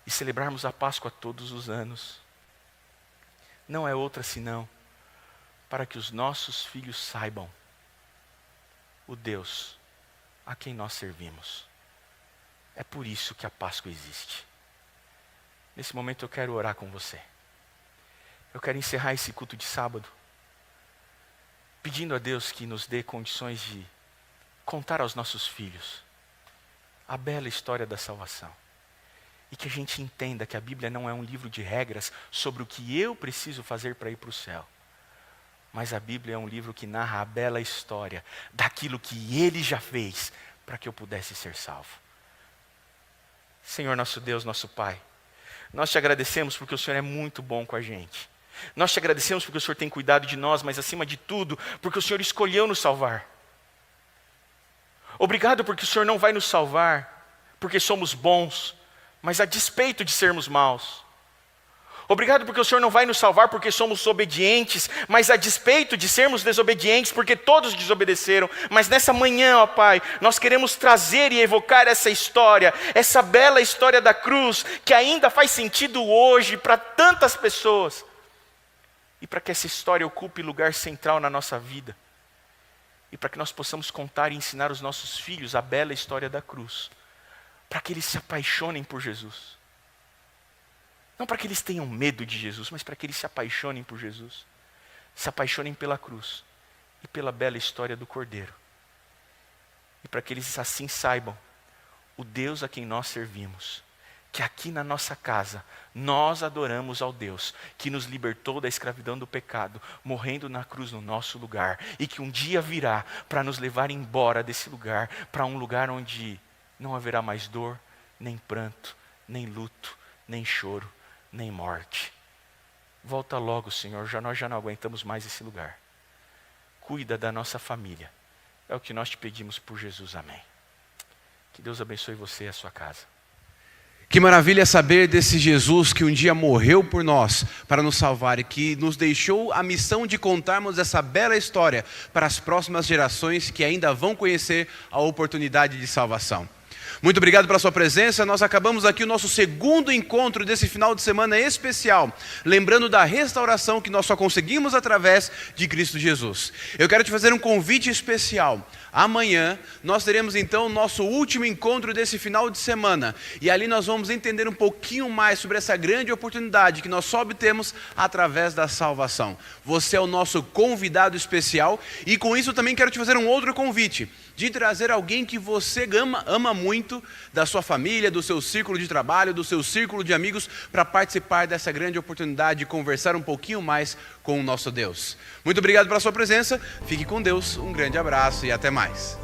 e celebrarmos a Páscoa todos os anos não é outra senão para que os nossos filhos saibam o Deus a quem nós servimos. É por isso que a Páscoa existe. Nesse momento eu quero orar com você. Eu quero encerrar esse culto de sábado pedindo a Deus que nos dê condições de contar aos nossos filhos a bela história da salvação. E que a gente entenda que a Bíblia não é um livro de regras sobre o que eu preciso fazer para ir para o céu. Mas a Bíblia é um livro que narra a bela história daquilo que Ele já fez para que eu pudesse ser salvo. Senhor nosso Deus, nosso Pai, nós te agradecemos porque o Senhor é muito bom com a gente. Nós te agradecemos porque o Senhor tem cuidado de nós, mas acima de tudo, porque o Senhor escolheu nos salvar. Obrigado porque o Senhor não vai nos salvar porque somos bons, mas a despeito de sermos maus. Obrigado porque o Senhor não vai nos salvar porque somos obedientes, mas a despeito de sermos desobedientes, porque todos desobedeceram. Mas nessa manhã, ó Pai, nós queremos trazer e evocar essa história, essa bela história da cruz, que ainda faz sentido hoje para tantas pessoas. E para que essa história ocupe lugar central na nossa vida. E para que nós possamos contar e ensinar os nossos filhos a bela história da cruz. Para que eles se apaixonem por Jesus. Não para que eles tenham medo de Jesus, mas para que eles se apaixonem por Jesus. Se apaixonem pela cruz e pela bela história do Cordeiro. E para que eles assim saibam o Deus a quem nós servimos. Que aqui na nossa casa nós adoramos ao Deus que nos libertou da escravidão do pecado, morrendo na cruz no nosso lugar. E que um dia virá para nos levar embora desse lugar, para um lugar onde não haverá mais dor, nem pranto, nem luto, nem choro, nem morte. Volta logo, Senhor, nós já não aguentamos mais esse lugar. Cuida da nossa família. É o que nós te pedimos por Jesus, amém. Que Deus abençoe você e a sua casa. Que maravilha saber desse Jesus que um dia morreu por nós para nos salvar e que nos deixou a missão de contarmos essa bela história para as próximas gerações que ainda vão conhecer a oportunidade de salvação. Muito obrigado pela sua presença. Nós acabamos aqui o nosso segundo encontro desse final de semana especial, lembrando da restauração que nós só conseguimos através de Cristo Jesus. Eu quero te fazer um convite especial. Amanhã nós teremos então o nosso último encontro desse final de semana, e ali nós vamos entender um pouquinho mais sobre essa grande oportunidade que nós só obtemos através da salvação. Você é o nosso convidado especial, e com isso também quero te fazer um outro convite, de trazer alguém que você ama muito, da sua família, do seu círculo de trabalho, do seu círculo de amigos, para participar dessa grande oportunidade de conversar um pouquinho mais com o nosso Deus. Muito obrigado pela sua presença, fique com Deus, um grande abraço e até mais.